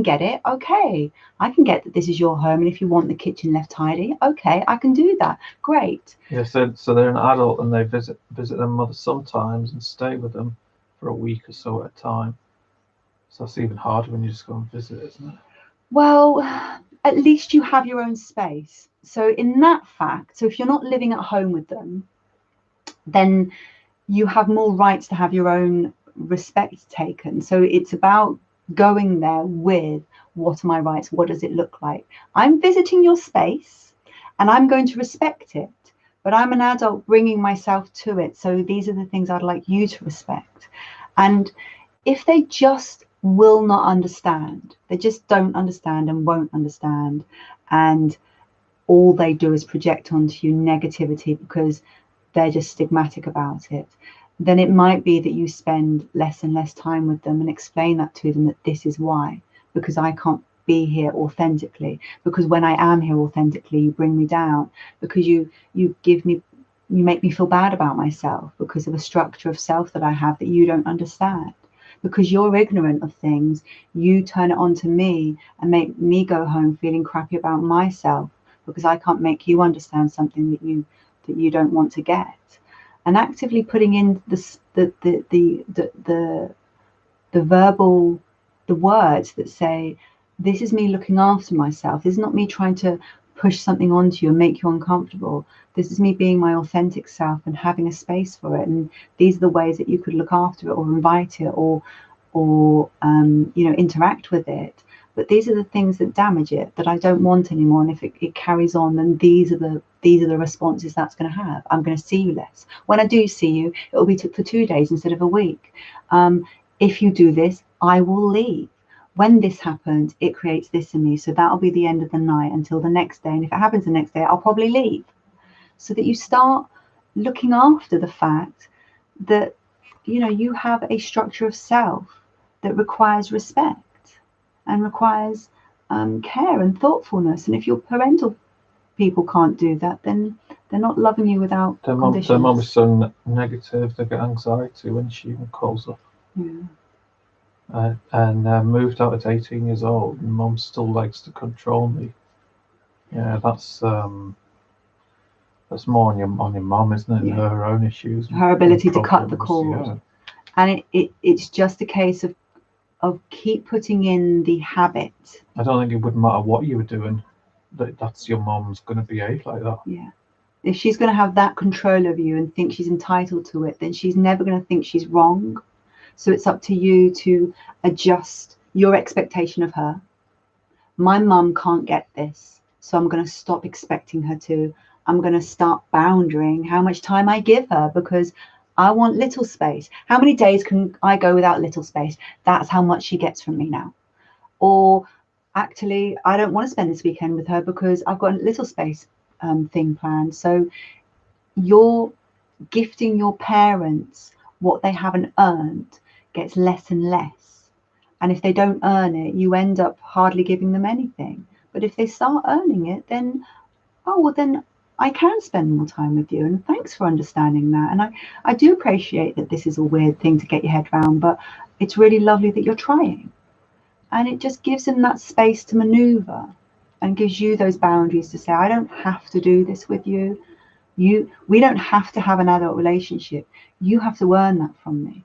A: get it. Okay, I can get that this is your home, and if you want the kitchen left tidy, okay, I can do that. Great.
B: Yeah, so they're an adult, and they visit their mother sometimes and stay with them for a week or so at a time. So that's even harder when you just go and visit, isn't it?
A: Well, at least you have your own space. So in that fact, so if you're not living at home with them, then you have more rights to have your own respect taken. So it's about going there with, what are my rights? What does it look like? I'm visiting your space and I'm going to respect it, but I'm an adult bringing myself to it. So these are the things I'd like you to respect. And if they just will not understand, they just don't understand and won't understand, and all they do is project onto you negativity because they're just stigmatic about it, then it might be that you spend less and less time with them and explain that to them, that this is why, because I can't be here authentically, because when I am here authentically, you bring me down, because you make me feel bad about myself because of a structure of self that I have that you don't understand. Because you're ignorant of things, you turn it on to me and make me go home feeling crappy about myself, because I can't make you understand something that you don't want to get. And actively putting in the verbal, the words that say, this is me looking after myself. This is not me trying to push something onto you and make you uncomfortable. This is me being my authentic self and having a space for it. And these are the ways that you could look after it, or invite it, or interact with it. But these are the things that damage it, that I don't want anymore. And if it carries on, then these are the responses that's going to have. I'm going to see you less. When I do see you, it will be for 2 days instead of a week. If you do this, I will leave. When this happens, it creates this in me. So that'll be the end of the night until the next day. And if it happens the next day, I'll probably leave. So that you start looking after the fact that, you have a structure of self that requires respect and requires care and thoughtfulness. And if your parental people can't do that, then they're not loving you without conditions.
B: Their mum is so negative, they get anxiety when she even calls up.
A: Yeah.
B: And moved out at 18 years old, and mum still likes to control me. Yeah, that's more on your mum, isn't it?
A: Yeah.
B: Her own issues,
A: her ability to cut the cord. Yeah. And it's just a case of keep putting in the habit.
B: I don't think it would matter what you were doing, that's your mum's going to behave like that.
A: Yeah. If she's going to have that control of you and think she's entitled to it, then she's never going to think she's wrong. So it's up to you to adjust your expectation of her. My mum can't get this, so I'm going to stop expecting her to. I'm going to start boundarying how much time I give her, because I want little space. How many days can I go without little space? That's how much she gets from me now. Or actually, I don't want to spend this weekend with her because I've got a little space thing planned. So you're gifting your parents what they haven't earned gets less and less. And if they don't earn it, you end up hardly giving them anything. But if they start earning it, then, oh, well, then I can spend more time with you. And thanks for understanding that. And I do appreciate that this is a weird thing to get your head around, but it's really lovely that you're trying. And it just gives them that space to maneuver and gives you those boundaries to say, I don't have to do this with you. We don't have to have an adult relationship. You have to earn that from me.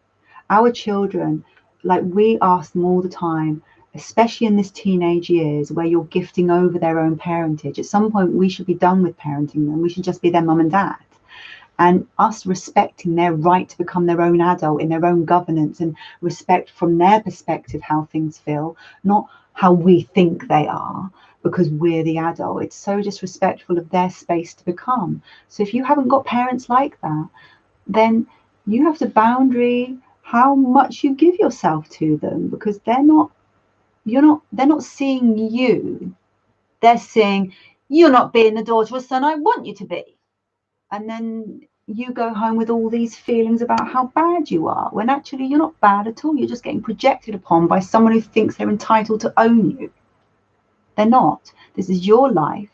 A: Our children, like, we ask them all the time, especially in this teenage years where you're gifting over their own parentage. At some point, we should be done with parenting them. We should just be their mum and dad. And us respecting their right to become their own adult in their own governance, and respect from their perspective how things feel, not how we think they are, because we're the adult. It's so disrespectful of their space to become. So if you haven't got parents like that, then you have to boundary how much you give yourself to them, because they're not seeing you. They're seeing you're not being the daughter or son I want you to be. And then you go home with all these feelings about how bad you are, when actually you're not bad at all. You're just getting projected upon by someone who thinks they're entitled to own you. They're not. This is your life,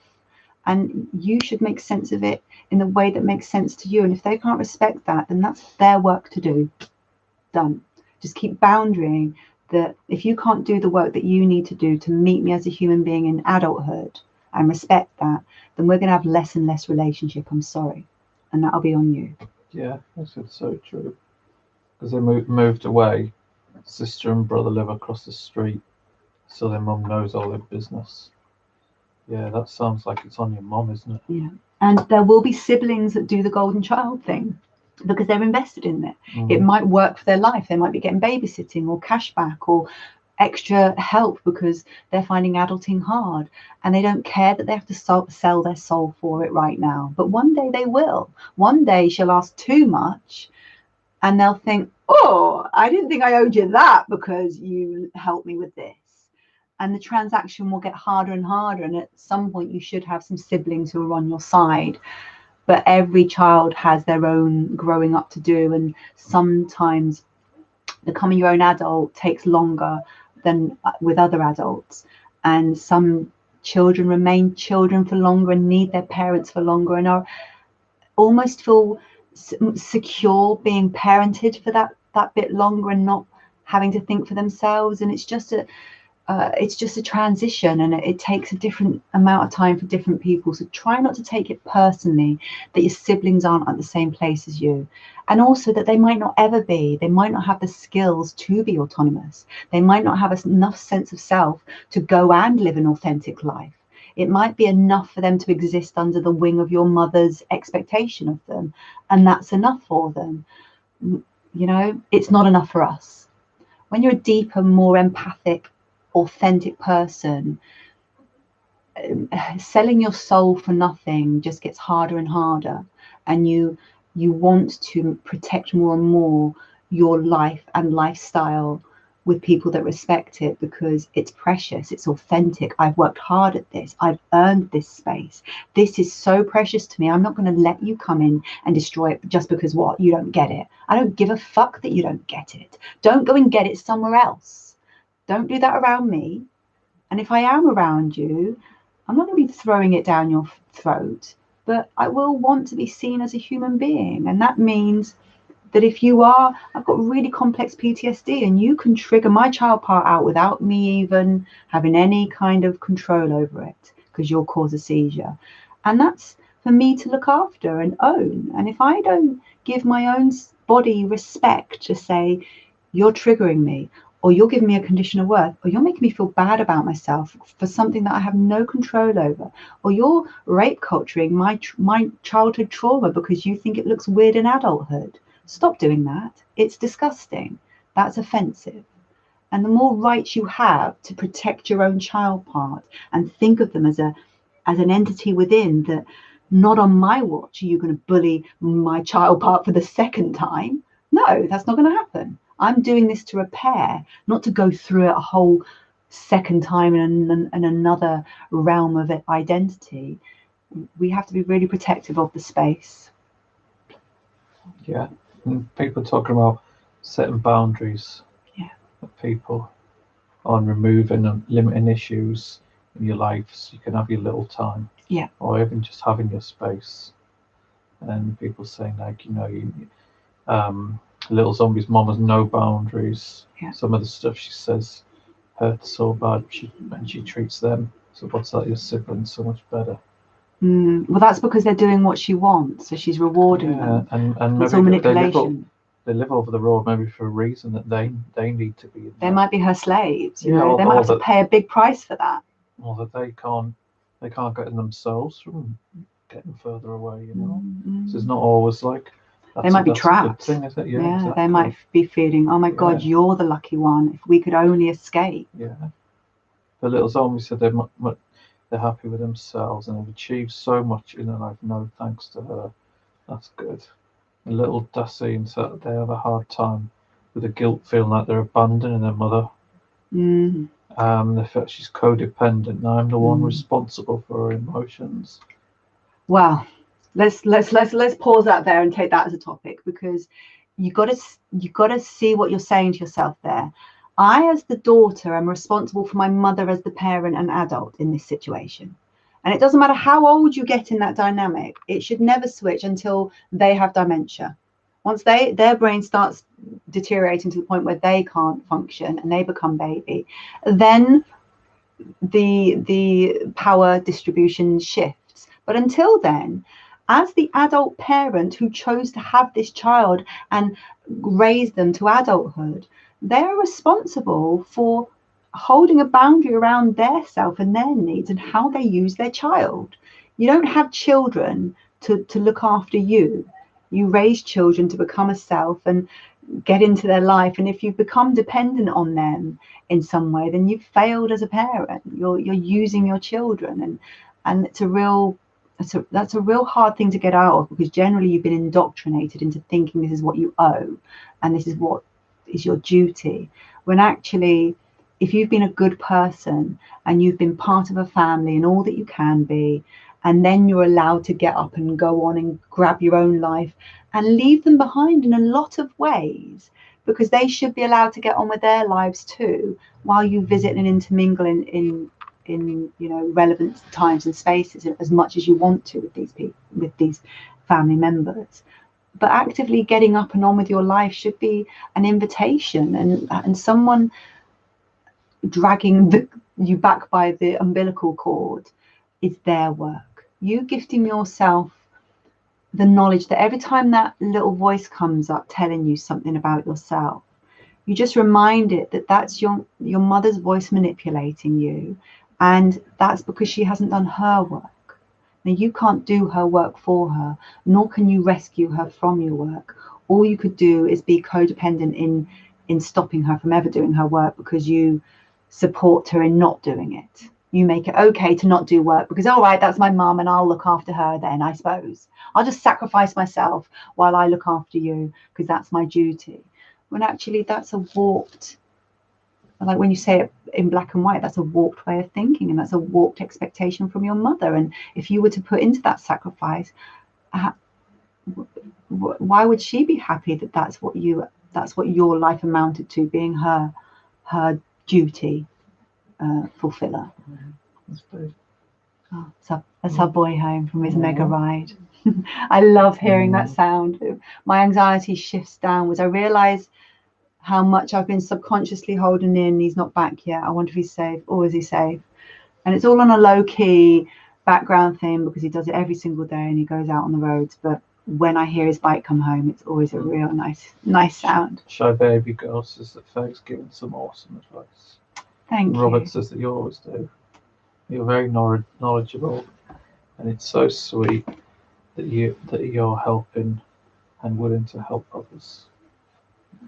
A: and you should make sense of it in the way that makes sense to you. And if they can't respect that, then that's their work to do. Done. Just keep boundarying that if you can't do the work that you need to do to meet me as a human being in adulthood and respect that, then we're going to have less and less relationship. I'm sorry. And that'll be on you.
B: Yeah, that's so true. Because they moved away. Sister and brother live across the street, so their mum knows all their business. Yeah, that sounds like it's on your mum, isn't it?
A: Yeah. And there will be siblings that do the golden child thing because they're invested in it. It might work for their life. They might be getting babysitting or cash back or extra help because they're finding adulting hard, and they don't care that they have to sell their soul for it right now. But one day they will. One day she'll ask too much, and they'll think, oh, I didn't think I owed you that because you helped me with this. And the transaction will get harder and harder. And at some point you should have some siblings who are on your side. But every child has their own growing up to do. And sometimes becoming your own adult takes longer than with other adults. And some children remain children for longer and need their parents for longer and are almost feel secure being parented for that bit longer and not having to think for themselves. And it's just a transition, and it takes a different amount of time for different people. So try not to take it personally that your siblings aren't at the same place as you, and also that they might not ever be. They might not have the skills to be autonomous. They might not have enough sense of self to go and live an authentic life. It might be enough for them to exist under the wing of your mother's expectation of them, and that's enough for them. You know, it's not enough for us. When you're a deeper, more empathic, authentic person, selling your soul for nothing just gets harder and harder, and you want to protect more and more your life and lifestyle with people that respect it because it's precious, it's authentic. I've worked hard at this, I've earned this space, this is so precious to me. I'm not going to let you come in and destroy it just because what, you don't get it. I don't give a fuck that you don't get it. Don't go and get it somewhere else. Don't do that around me. And if I am around you, I'm not going to be throwing it down your throat, but I will want to be seen as a human being. And that means that if you are, I've got really complex PTSD, and you can trigger my child part out without me even having any kind of control over it because you'll cause a seizure. And that's for me to look after and own. And if I don't give my own body respect to say, you're triggering me, or you're giving me a condition of worth, or you're making me feel bad about myself for something that I have no control over, or you're rape culturing my childhood trauma because you think it looks weird in adulthood. Stop doing that. It's disgusting. That's offensive. And the more rights you have to protect your own child part and think of them as an entity within that, not on my watch are you going to bully my child part for the second time. No, that's not going to happen. I'm doing this to repair, not to go through it a whole second time in another realm of identity. We have to be really protective of the space.
B: Yeah, and people talking about setting boundaries.
A: Yeah.
B: For people. on removing and limiting issues in your life so you can have your little time.
A: Yeah.
B: Or even just having your space. And people saying like, little zombie's mom has no boundaries.
A: Yeah.
B: Some of the stuff she says hurts so bad, and she treats them. So what's that? Your siblings so much better.
A: Well, that's because they're doing what she wants, so she's rewarding them.
B: And
A: It's
B: maybe
A: all manipulation.
B: They live over the road maybe for a reason that they need to be in
A: They
B: there.
A: might be her slaves. You
B: Yeah,
A: know, they might have to pay a big price for that.
B: Or that they can't get in themselves from getting further away. You know, so it's not always like.
A: They might be trapped.
B: A good thing, is it?
A: Yeah,
B: exactly.
A: They might be feeling, oh my God, you're the lucky one. If we could only escape.
B: Yeah. The little zombie said they're happy with themselves and have achieved so much in their life. No thanks to her. That's good. The little Dassine said they have a hard time with the guilt, feeling like they're abandoning their mother. The fact she's codependent, and I'm the one responsible for her emotions.
A: Well, let's pause that there and take that as a topic, because you got to see what you're saying to yourself there. I, as the daughter, am responsible for my mother as the parent and adult in this situation. And it doesn't matter how old you get in that dynamic, it should never switch until they have dementia. Once their brain starts deteriorating to the point where they can't function and they become baby, then the power distribution shifts. But until then, as the adult parent who chose to have this child and raise them to adulthood, they're responsible for holding a boundary around their self and their needs and how they use their child. You don't have children to look after you. You raise children to become a self and get into their life. And if you become dependent on them in some way, then you've failed as a parent. You're using your children, and it's that's a real hard thing to get out of, because generally you've been indoctrinated into thinking this is what you owe and this is what is your duty, when actually, if you've been a good person and you've been part of a family and all that you can be, and then you're allowed to get up and go on and grab your own life and leave them behind in a lot of ways, because they should be allowed to get on with their lives too, while you visit and intermingle in relevant times and spaces as much as you want to with these people, with these family members. But actively getting up and on with your life should be an invitation, and someone dragging you back by the umbilical cord is their work. You gifting yourself the knowledge that every time that little voice comes up telling you something about yourself, you just remind it that that's your mother's voice manipulating you, and that's because she hasn't done her work. Now, you can't do her work for her, nor can you rescue her from your work. All you could do is be codependent in stopping her from ever doing her work, because you support her in not doing it. You make it okay to not do work because, all right, that's my mum and I'll look after her then, I suppose. I'll just sacrifice myself while I look after you because that's my duty. When actually that's a warped, like when you say it in black and white, that's a warped way of thinking, and that's a warped expectation from your mother. And if you were to put into that sacrifice, why would she be happy that that's what your life amounted to, being her duty fulfiller? Oh, so that's our boy home from his mega ride. I love hearing that sound. My anxiety shifts downwards. I realise how much I've been subconsciously holding in. He's not back yet. I wonder if he's safe. Or is he safe? And it's all on a low-key background thing, because he does it every single day and he goes out on the roads. But when I hear his bike come home, it's always a real nice sound.
B: Shy Baby Girl says that Faye's given some awesome advice.
A: Thank you.
B: Robert says that you always do. You're very knowledgeable, and it's so sweet that you're helping and willing to help others.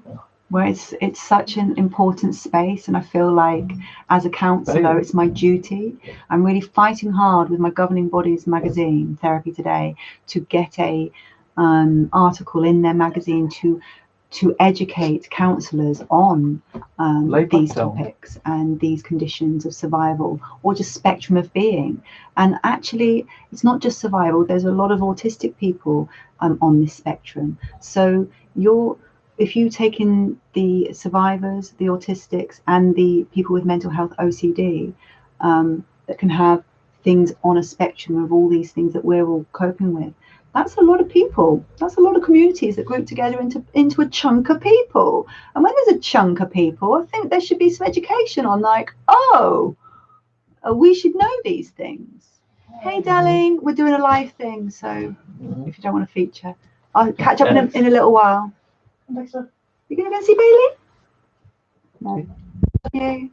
B: Yeah.
A: Where it's such an important space, and I feel like as a counsellor it's my duty. I'm really fighting hard with my governing bodies magazine, Therapy Today, to get a article in their magazine to educate counsellors on these topics and these conditions of survival, or just spectrum of being. And actually, it's not just survival. There's a lot of autistic people on this spectrum. So if you take in the survivors, the autistics, and the people with mental health OCD, that can have things on a spectrum of all these things that we're all coping with, that's a lot of people. That's a lot of communities that group together into a chunk of people. And when there's a chunk of people, I think there should be some education on, like, oh, we should know these things. Hey, darling, we're doing a live thing, so if you don't want to feature, I'll catch up in a little while. You gonna go see Bailey? No. You.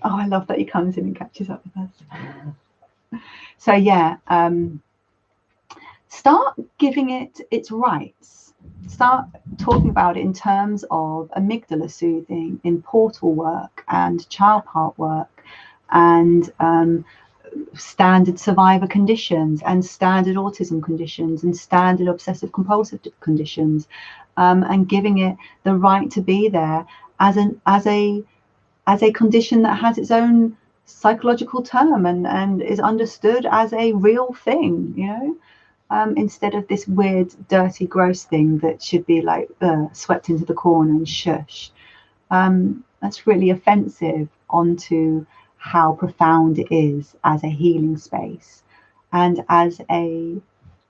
A: Oh, I love that he comes in and catches up with us. So yeah, start giving it its rights. Start talking about it in terms of amygdala soothing, in portal work and child part work, and standard survivor conditions and standard autism conditions and standard obsessive compulsive conditions, and giving it the right to be there as a condition that has its own psychological term and is understood as a real thing, you know, instead of this weird, dirty, gross thing that should be like swept into the corner and shush. That's really offensive onto how profound it is as a healing space and as a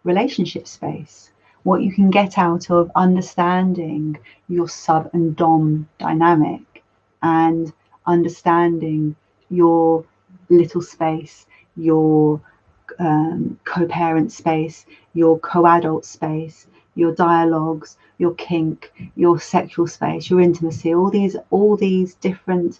A: relationship space. What you can get out of understanding your sub and dom dynamic and understanding your little space, your co-parent space, your co-adult space, your dialogues, your kink, your sexual space, your intimacy, all these different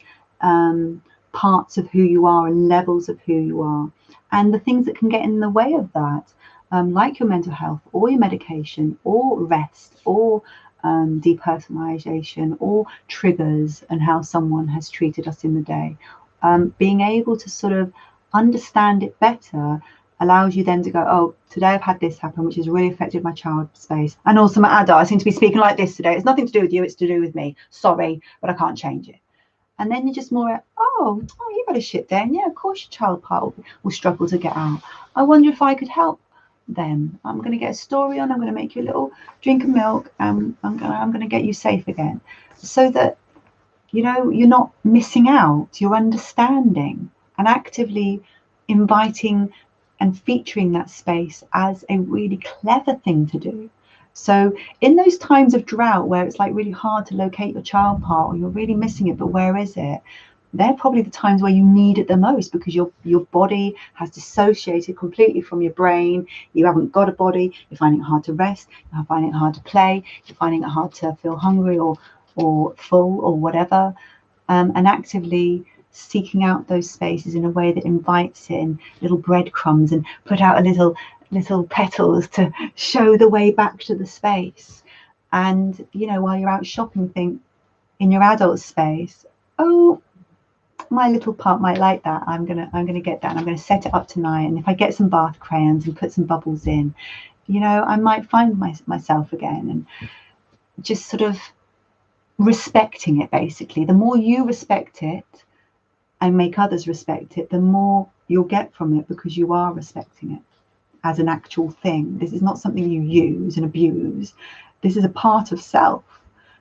A: parts of who you are and levels of who you are, and the things that can get in the way of that, like your mental health or your medication or rest or depersonalization or triggers and how someone has treated us in the day. Being able to sort of understand it better allows you then to go, oh, today I've had this happen, which has really affected my child space. And also my adult, I seem to be speaking like this today. It's nothing to do with you, it's to do with me. Sorry, but I can't change it. And then you're just more, oh, you've had a shit day. And yeah, of course your child part will struggle to get out. I wonder if I could help them. I'm going to get a story on. I'm going to make you a little drink of milk. I'm going to get you safe again. So that, you know, you're not missing out. You're understanding and actively inviting and featuring that space as a really clever thing to do. So in those times of drought where it's like really hard to locate your child part, or you're really missing it, but where is it? They're probably the times where you need it the most, because your body has dissociated completely from your brain. You haven't got a body. You're finding it hard to rest. You're finding it hard to play. You're finding it hard to feel hungry or full or whatever. And actively seeking out those spaces in a way that invites in little breadcrumbs and put out a little petals to show the way back to the space. And, you know, while you're out shopping, think in your adult space, oh, my little part might like that. I'm gonna get that, and I'm gonna set it up tonight. And if I get some bath crayons and put some bubbles in, you know, I might find myself again. And just sort of respecting it, basically. The more you respect it and make others respect it, the more you'll get from it, because you are respecting it as an actual thing. This is not something you use and abuse. This is a part of self.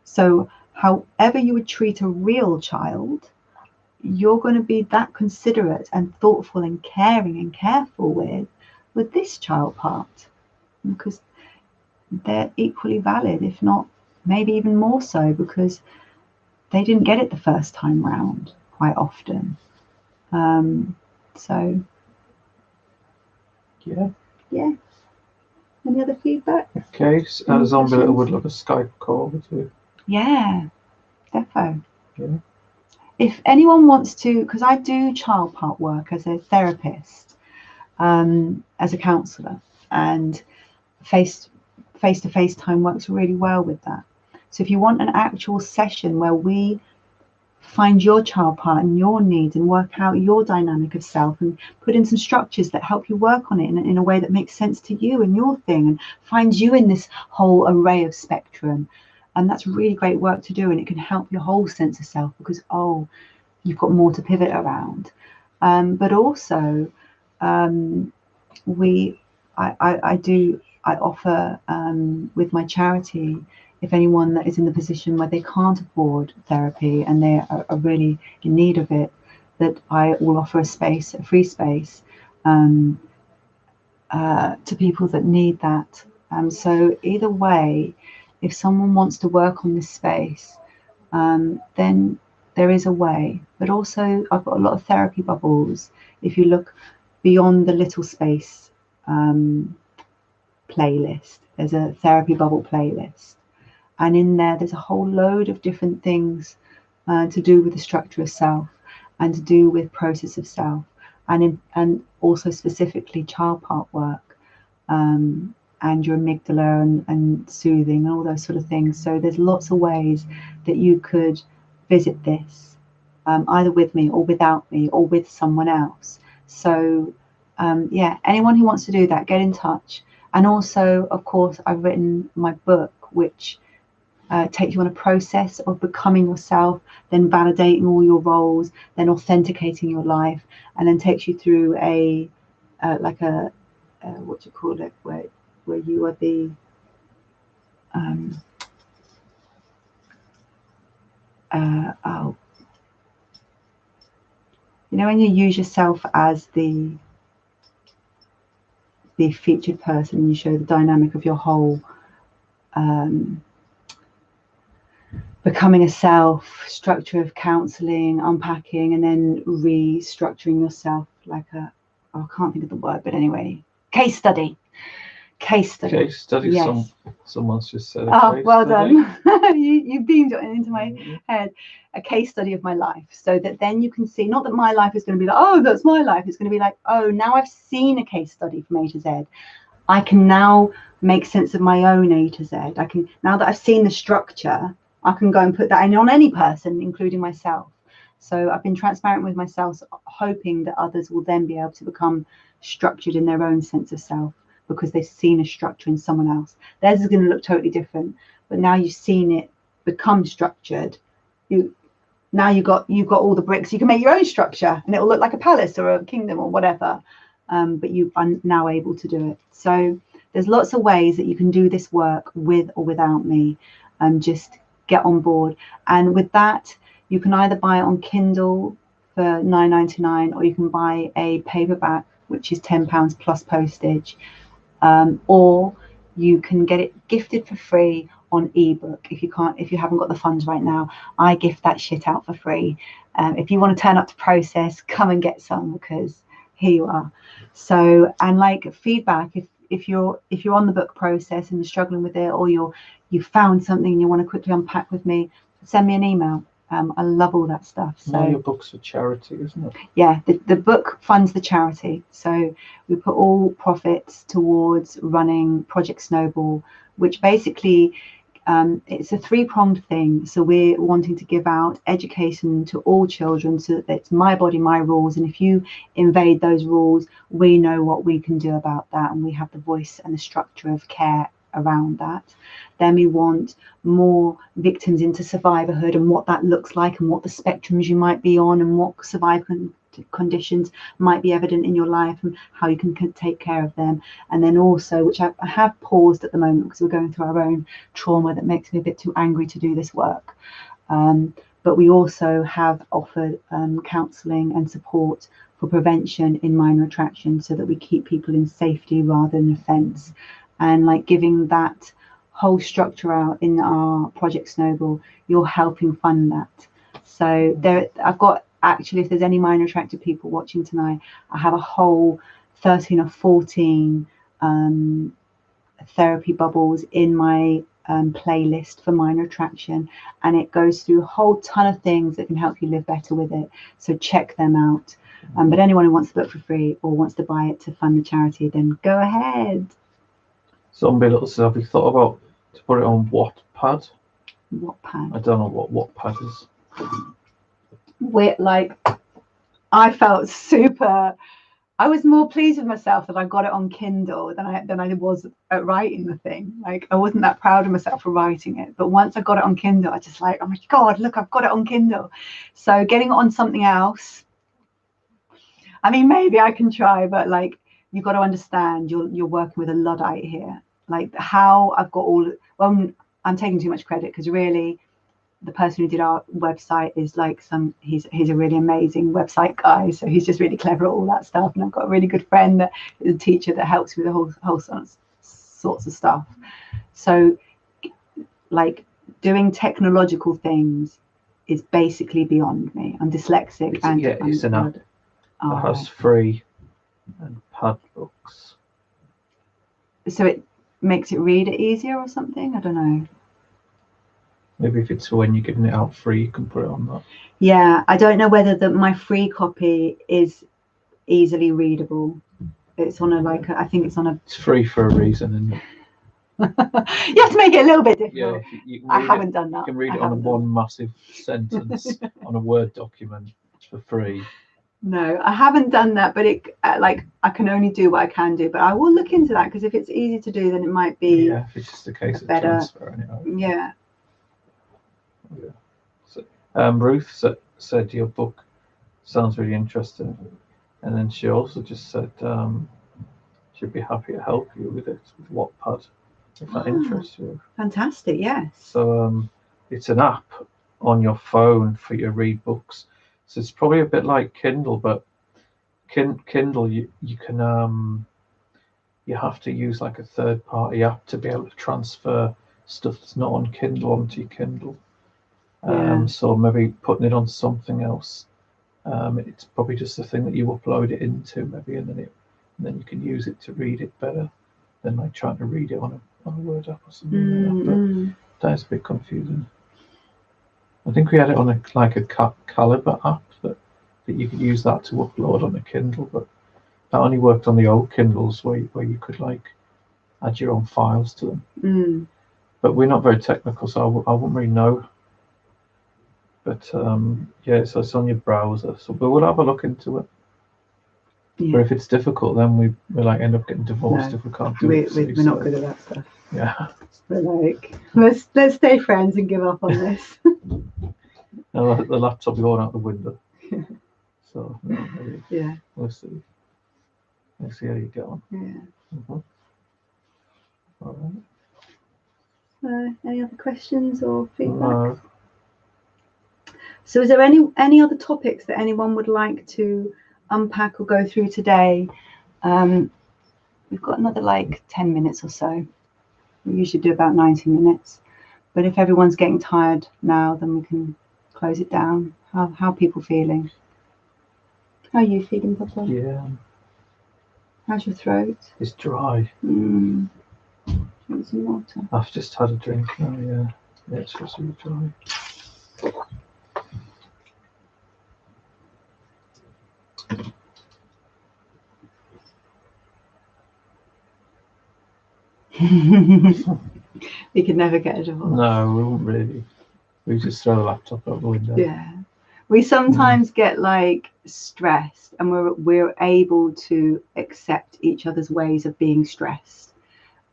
A: So however you would treat a real child, you're going to be that considerate and thoughtful and caring and careful with this child part, because they're equally valid, if not maybe even more so, because they didn't get it the first time round quite often. So yeah. Any other feedback?
B: Okay, so Zombie Little would love a Skype call with you.
A: Yeah, defo.
B: Yeah.
A: If anyone wants to, because I do child part work as a therapist, as a counsellor, and face-to-face time works really well with that. So if you want an actual session where we find your child part and your needs and work out your dynamic of self and put in some structures that help you work on it in a way that makes sense to you and your thing and finds you in this whole array of spectrum, and that's really great work to do, and it can help your whole sense of self, because you've got more to pivot around. But also I do I offer with my charity, if anyone that is in the position where they can't afford therapy and they are really in need of it, that I will offer a space, a free space, to people that need that. So either way, if someone wants to work on this space, then there is a way. But also, I've got a lot of therapy bubbles. If you look beyond the little space playlist, there's a therapy bubble playlist, and in there's a whole load of different things to do with the structure of self and to do with process of self, and also specifically child part work, and your amygdala and soothing and all those sort of things. So there's lots of ways that you could visit this, either with me or without me or with someone else. So yeah, anyone who wants to do that, get in touch. And also, of course, I've written my book, which takes you on a process of becoming yourself, then validating all your roles, then authenticating your life, and then takes you through a like a what do you call it, where you are the oh, you know, when you use yourself as the featured person and you show the dynamic of your whole becoming a self, structure of counseling, unpacking, and then restructuring yourself like I can't think of the word, but anyway, case study. Case study.
B: Case study.
A: Yes.
B: Someone's just said.
A: Oh, well done. you beamed it into my head. A case study of my life, so that then you can see, not that my life is going to be like, oh, that's my life. It's going to be like, oh, now I've seen a case study from A to Z. I can now make sense of my own A to Z. I can, now that I've seen the structure, I can go and put that in on any person, including myself. So I've been transparent with myself, hoping that others will then be able to become structured in their own sense of self, because they've seen a structure in someone else. Theirs is going to look totally different, but now you've seen it become structured. Now you've got all the bricks. You can make your own structure, and it will look like a palace or a kingdom or whatever. But you are now able to do it. So there's lots of ways that you can do this work with or without me. Just get on board. And with that, you can either buy it on Kindle for $9.99, or you can buy a paperback, which is £10 plus postage. Or you can get it gifted for free on ebook. If you haven't got the funds right now, I gift that shit out for free. If you want to turn up to process, come and get some, because here you are. So, and like feedback, if you're on the book process and you're struggling with it, or you found something and you want to quickly unpack with me, send me an email. I love all that stuff. So
B: your book's a charity, isn't it?
A: Yeah, the book funds the charity. So we put all profits towards running Project Snowball, which basically it's a three-pronged thing. So we're wanting to give out education to all children, so that it's my body, my rules. And if you invade those rules, we know what we can do about that, and we have the voice and the structure of care around that. Then we want more victims into survivorhood, and what that looks like, and what the spectrums you might be on, and what survival conditions might be evident in your life, and how you can take care of them. And then also, which I have paused at the moment because we're going through our own trauma that makes me a bit too angry to do this work, but we also have offered counselling and support for prevention in minor attraction, so that we keep people in safety rather than offence. And like giving that whole structure out in our Project Snowball, you're helping fund that. So there, I've got, actually, if there's any minor attracted people watching tonight, I have a whole 13 or 14 therapy bubbles in my playlist for minor attraction, and it goes through a whole ton of things that can help you live better with it. So check them out. But anyone who wants the book for free or wants to buy it to fund the charity, then go ahead.
B: Zombie Little says, have you thought about to put it on Wattpad?
A: Wattpad?
B: I don't know what Wattpad is.
A: I felt super. I was more pleased with myself that I got it on Kindle than I was at writing the thing. Like, I wasn't that proud of myself for writing it, but once I got it on Kindle, I just like, oh my God, look, I've got it on Kindle. So getting it on something else, I mean, maybe I can try, but like, you've got to understand, you're working with a Luddite here. like how I've got all, well, I'm taking too much credit, because really the person who did our website is like he's a really amazing website guy, so he's just really clever at all that stuff. And I've got a really good friend that is a teacher that helps with the whole sorts of stuff. So like doing technological things is basically beyond me. I'm dyslexic.
B: It's an app that has free and pad books.
A: So it makes it read it easier or something? I don't know.
B: Maybe if it's when you're giving it out free, you can put it on that.
A: Yeah, I don't know whether my free copy is easily readable. It's on I think it's on a...
B: It's free for a reason, isn't it?
A: You have to make it a little bit difficult.
B: Yeah, you
A: I haven't done that.
B: You can read it on one massive sentence on a Word document for free. No,
A: I haven't done that, but it like I can only do what I can do. But I will look into that, because if it's easy to do, then it might be...
B: Yeah, if it's just a case of transferring it over.
A: Yeah.
B: So, Ruth said your book sounds really interesting, and then she also just said she'd be happy to help you with it with Wattpad if that interests you.
A: Fantastic, yes.
B: So it's an app on your phone for your read books. So it's probably a bit like Kindle, but Kindle you can you have to use like a third-party app to be able to transfer stuff that's not on Kindle onto your Kindle. So maybe putting it on something else. It's probably just the thing that you upload it into, maybe, and then you can use it to read it better than like trying to read it on a Word app or something like that. But that's a bit confusing. I think we had it on a Calibre app that you could use that to upload on a Kindle, but that only worked on the old Kindles where you could like add your own files to them. But we're not very technical, so I wouldn't really know. But yeah, so it's on your browser. So, but we'll have a look into it. Yeah. But if it's difficult, then we like end up getting divorced if we can't do it.
A: We're not good at that stuff.
B: Yeah.
A: We're like, let's stay friends and give up on this.
B: No, the laptop will go out the window. So no, maybe.
A: Yeah.
B: We'll see. Let's see how you get on.
A: Yeah.
B: All right.
A: Any other questions or feedback?
B: No.
A: So is there any other topics that anyone would like to unpack or go through today? We've got another like 10 minutes or so. We usually do about 90 minutes. But if everyone's getting tired now, then we can close it down. How are people feeling? How are you feeling, Papa?
B: Yeah.
A: How's your throat?
B: It's dry.
A: Drink some water.
B: I've just had a drink now, yeah. It's just really dry.
A: We could never get a divorce.
B: No, we wouldn't really. We just throw the laptop out the window.
A: Yeah. We sometimes get like stressed, and we're able to accept each other's ways of being stressed.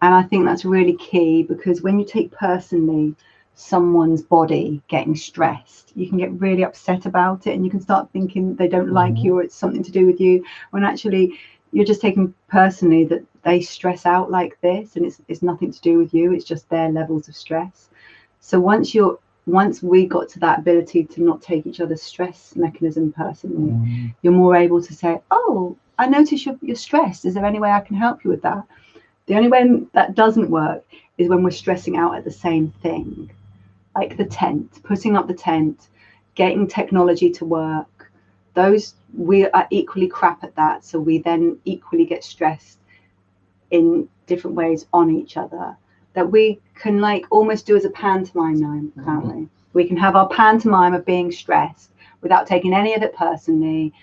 A: And I think that's really key, because when you take personally someone's body getting stressed, you can get really upset about it, and you can start thinking they don't like you, or it's something to do with you, when actually you're just taking personally that they stress out like this, and it's nothing to do with you. It's just their levels of stress. So once we got to that ability to not take each other's stress mechanism personally, you're more able to say, oh, I notice you're stressed. Is there any way I can help you with that? The only way that doesn't work is when we're stressing out at the same thing, like the tent, putting up the tent, getting technology to work. Those, we are equally crap at that. So we then equally get stressed in different ways on each other, that we can like almost do as a pantomime now, can't we? We can have our pantomime of being stressed without taking any of it personally,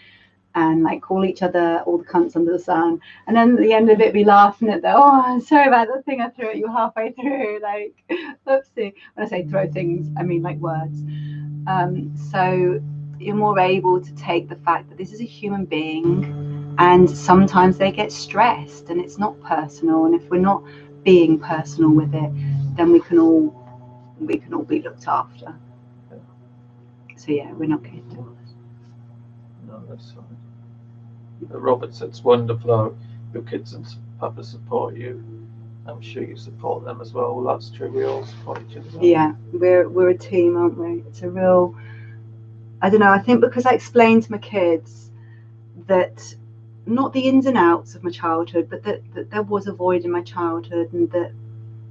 A: and like call each other all the cunts under the sun, and then at the end of it be laughing at I'm sorry about the thing I threw at you halfway through, like oopsie. When I say throw things, I mean like words. So you're more able to take the fact that this is a human being, and sometimes they get stressed and it's not personal, and if we're not being personal with it, then we can all be looked after. So yeah, we're not getting divorced.
B: No, that's fine. Robert said it's wonderful how your kids and Papa support you. I'm sure you support them as well. Well, that's true. We all support each other.
A: Yeah, we're a team, aren't we? It's a real, I don't know, I think because I explained to my kids that not the ins and outs of my childhood, but that there was a void in my childhood, and that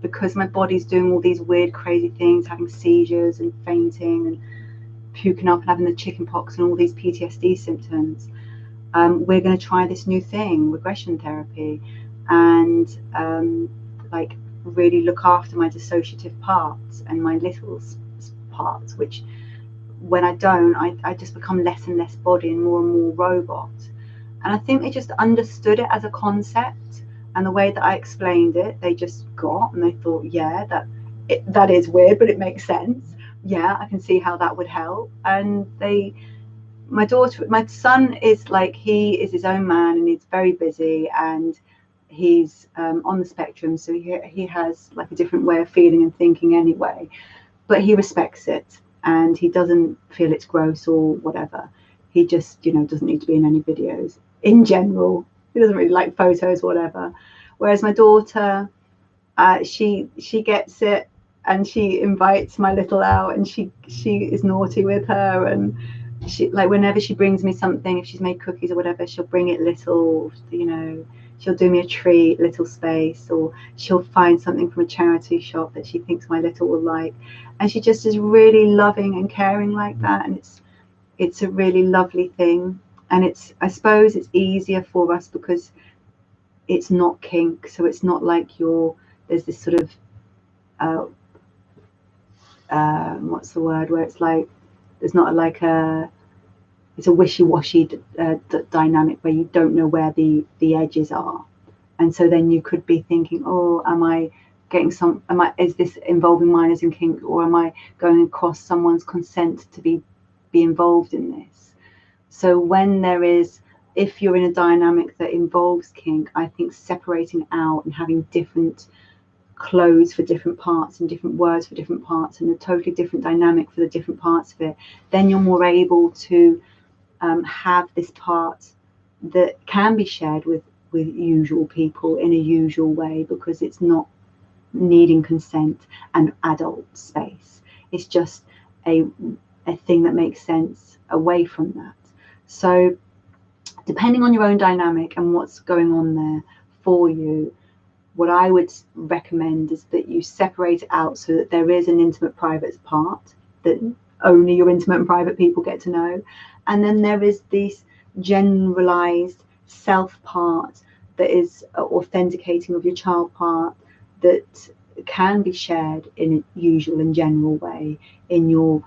A: because my body's doing all these weird, crazy things, having seizures and fainting and puking up and having the chicken pox and all these PTSD symptoms, we're going to try this new thing, regression therapy, and like really look after my dissociative parts and my little parts, which when I don't, I just become less and less body and more robot. And I think they just understood it as a concept, and the way that I explained it, they just got, and they thought, yeah, that is weird, but it makes sense. Yeah, I can see how that would help. And my son is like, he is his own man, and he's very busy, and he's on the spectrum, so he has like a different way of feeling and thinking anyway, but he respects it, and he doesn't feel it's gross or whatever. He just, doesn't need to be in any videos in general. He doesn't really like photos or whatever. Whereas my daughter, she gets it, and she invites my little out, and she is naughty with her, and she, like, whenever she brings me something, if she's made cookies or whatever, she'll bring it little, she'll do me a treat, little space, or she'll find something from a charity shop that she thinks my little will like, and she just is really loving and caring like that. And it's a really lovely thing. And I suppose it's easier for us because it's not kink, so it's not like there's this sort of what's the word, where it's like there's not like it's a wishy-washy dynamic where you don't know where the edges are. And so then you could be thinking, oh, is this involving minors in kink, or am I going across someone's consent to be involved in this? So if you're in a dynamic that involves kink, I think separating out and having different clothes for different parts and different words for different parts and a totally different dynamic for the different parts of it, then you're more able to have this part that can be shared with usual people in a usual way, because it's not needing consent and adult space. It's just a thing that makes sense away from that. So depending on your own dynamic and what's going on there for you, what I would recommend is that you separate it out so that there is an intimate private part that only your intimate and private people get to know. And then there is this generalized self part that is authenticating of your child part that can be shared in a usual and general way, in your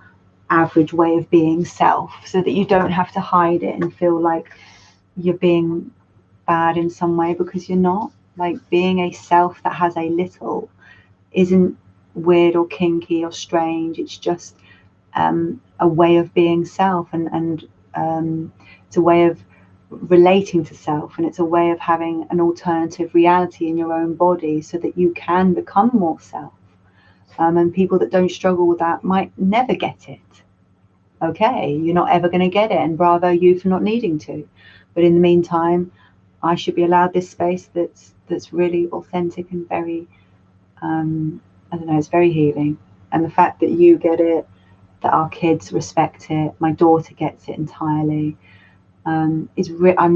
A: average way of being self, so that you don't have to hide it and feel like you're being bad in some way, because you're not. Like, being a self that has a little isn't weird or kinky or strange. It's just a way of being self, and it's a way of relating to self, and it's a way of having an alternative reality in your own body so that you can become more self. And people that don't struggle with that might never get it. Okay, you're not ever going to get it, and bravo you for not needing to. But in the meantime, I should be allowed this space that's really authentic and very, I don't know, it's very healing. And the fact that you get it, that our kids respect it, my daughter gets it entirely, I'm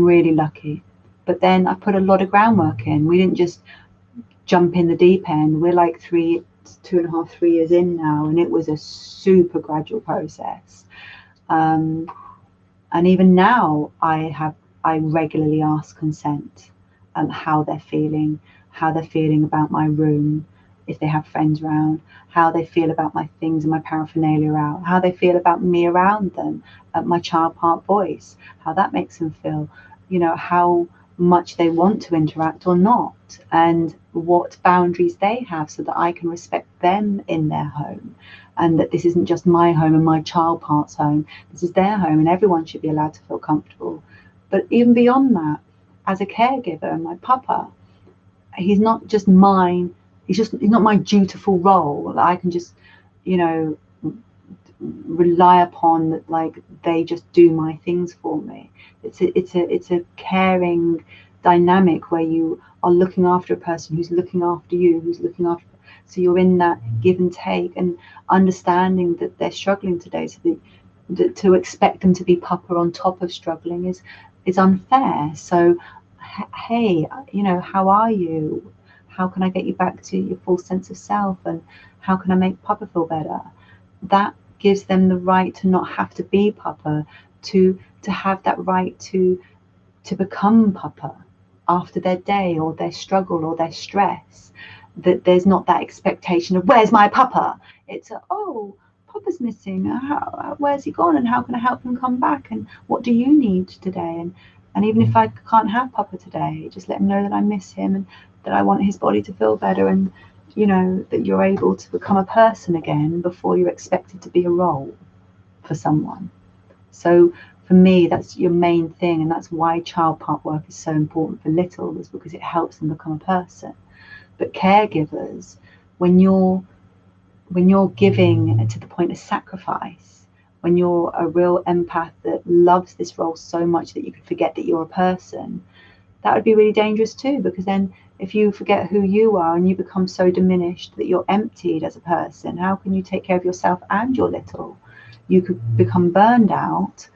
A: really lucky. But then I put a lot of groundwork in. We didn't just jump in the deep end. We're like 2.5, 3 years in now, and it was a super gradual process. And even now, I regularly ask consent, how they're feeling about my room, if they have friends around, how they feel about my things and my paraphernalia out, how they feel about me around them, my child part voice, how that makes them feel, how much they want to interact or not, and what boundaries they have, so that I can respect them in their home, and that this isn't just my home and my child part's home, this is their home, and everyone should be allowed to feel comfortable. But even beyond that, as a caregiver, my papa, he's not just mine, he's not my dutiful role that I can just, rely upon, that like they just do my things for me. It's a caring dynamic where you are looking after a person who's looking after you, who's looking after, so you're in that give and take, and understanding that they're struggling today, so that to expect them to be papa on top of struggling is unfair. So hey, you know, how are you? How can I get you back to your full sense of self, and how can I make papa feel better? That gives them the right to not have to be papa, to have that right to become papa after their day or their struggle or their stress. That there's not that expectation of where's my papa. It's oh, papa's missing. Where's he gone? And how can I help him come back? And what do you need today? And even if I can't have papa today, just let him know that I miss him and that I want his body to feel better, and you know, that you're able to become a person again before you're expected to be a role for someone. So for me, that's your main thing, and that's why child part work is so important for little, is because it helps them become a person. But caregivers, when you're giving to the point of sacrifice, when you're a real empath that loves this role so much that you could forget that you're a person, that would be really dangerous too, because then if you forget who you are and you become so diminished that you're emptied as a person, how can you take care of yourself and your little? You could become burned out,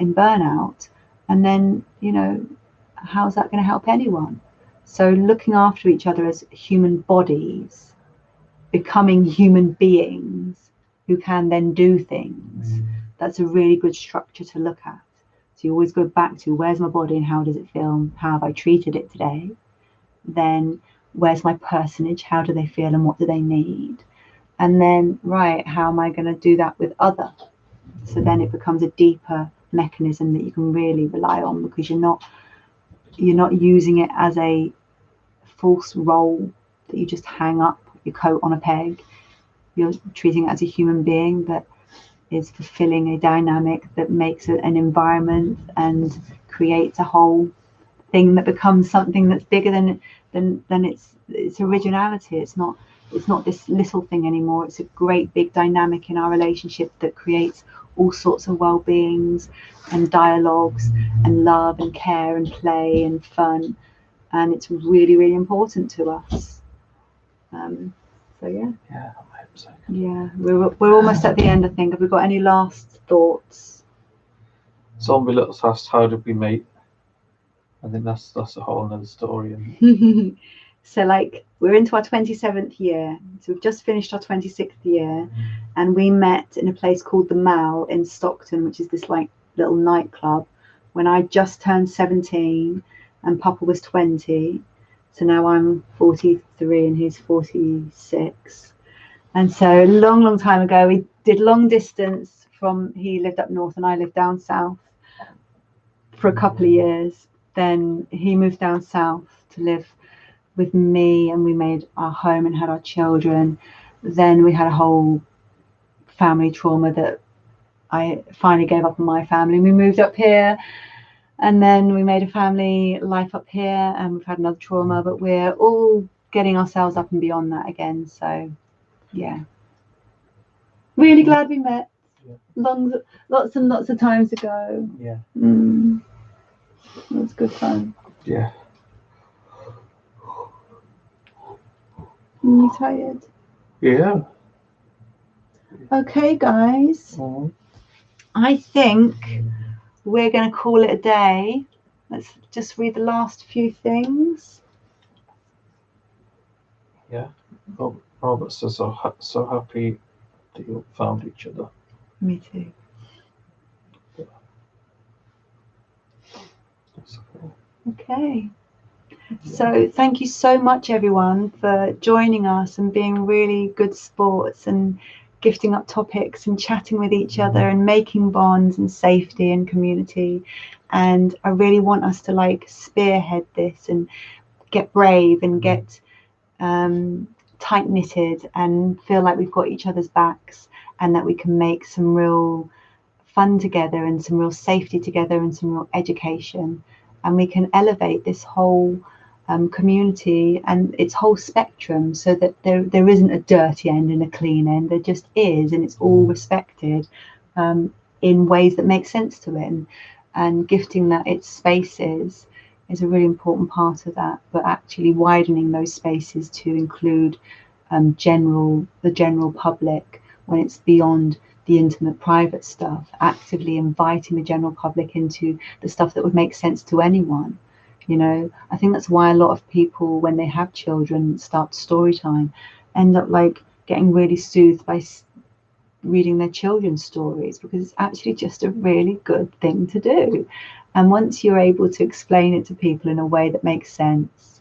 A: in burnout, and then, you know, how's that going to help anyone? So looking after each other as human bodies, becoming human beings who can then do things, that's a really good structure to look at. So you always go back to, where's my body and how does it feel? How have I treated it today? Then where's my personage? How do they feel and what do they need? And then, right, how am I going to do that with other? So then it becomes a deeper mechanism that you can really rely on, because you're not using it as a false role that you just hang up your coat on a peg. You're treating it as a human being that is fulfilling a dynamic that makes it an environment and creates a whole thing that becomes something that's bigger than its originality. It's not this little thing anymore. It's a great big dynamic in our relationship that creates all sorts of well-beings and dialogues and love and care and play and fun, and it's really, really important to us. So yeah, we're almost at the end, I think. Have we got any last thoughts?
B: Zombie Littles asked, how did we meet? I think that's a whole another story.
A: So like, we're into our 27th year, so we've just finished our 26th year, and we met in a place called the Mall in Stockton, which is this like little nightclub, when I just turned 17 and Papa was 20. So now I'm 43 and he's 46. And so long time ago, we did long distance from, he lived up north and I lived down south for a couple of years. Then he moved down south to live with me, and we made our home and had our children. Then we had a whole family trauma that I finally gave up on my family. We moved up here, and then we made a family life up here, and we've had another trauma, but we're all getting ourselves up and beyond that again. So yeah, really glad we met. Lots and lots of times ago.
B: Yeah.
A: It was good fun.
B: Yeah.
A: Are you tired?
B: Yeah.
A: Okay, guys. I think we're going to call it a day. Let's just read the last few things.
B: Yeah. Oh, Robert says, so happy that you found each other.
A: Me too. Okay. So thank you so much, everyone, for joining us and being really good sports and gifting up topics and chatting with each other and making bonds and safety and community. And I really want us to like spearhead this and get brave and get tight knitted and feel like we've got each other's backs, and that we can make some real fun together and some real safety together and some real education, and we can elevate this whole community and its whole spectrum, so that there isn't a dirty end and a clean end. There just is, and it's all respected in ways that make sense to it, and gifting that its spaces is a really important part of that, but actually widening those spaces to include the general public when it's beyond the intimate private stuff, actively inviting the general public into the stuff that would make sense to anyone. You know, I think that's why a lot of people, when they have children, start story time, end up like getting really soothed by reading their children's stories, because it's actually just a really good thing to do. And once you're able to explain it to people in a way that makes sense,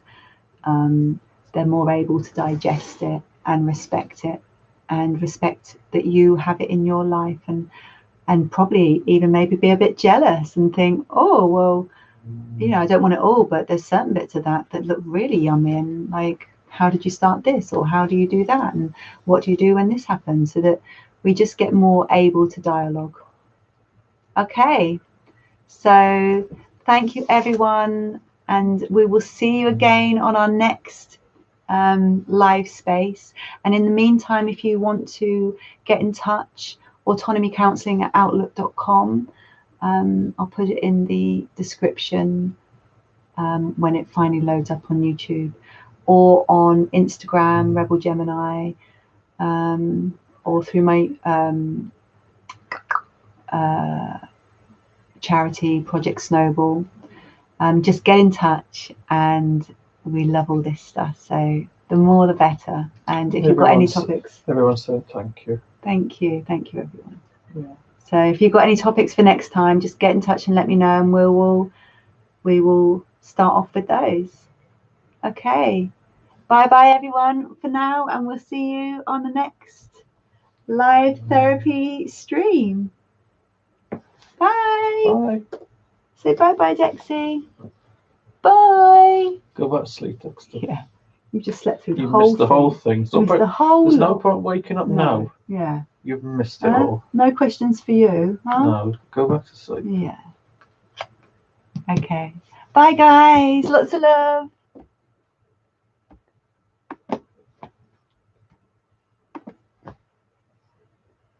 A: they're more able to digest it and respect it, and respect that you have it in your life, and probably even maybe be a bit jealous and think, oh, well, you know, I don't want it all, but there's certain bits of that look really yummy, and like, how did you start this, or how do you do that, and what do you do when this happens, so that we just get more able to dialogue. Okay, so thank you everyone, and we will see you again on our next live space. And in the meantime, if you want to get in touch, autonomycounselling@outlook.com. I'll put it in the description when it finally loads up on YouTube, or on Instagram, Rebel Gemini, or through my charity Project Snowball. Just get in touch, and we love all this stuff, so the more the better. And if you've got any topics,
B: everyone said thank you
A: everyone. So if you've got any topics for next time, just get in touch and let me know, and we will start off with those. Okay, bye everyone for now, and we'll see you on the next live therapy stream. Bye. Say bye, Dexy. Bye.
B: Go back to sleep, Dexter.
A: Yeah, you just slept through
B: the whole thing. There's no point waking up now.
A: Yeah.
B: You've missed it all.
A: No questions for you, huh?
B: No, go back to sleep.
A: Yeah. Okay. Bye, guys. Lots of love.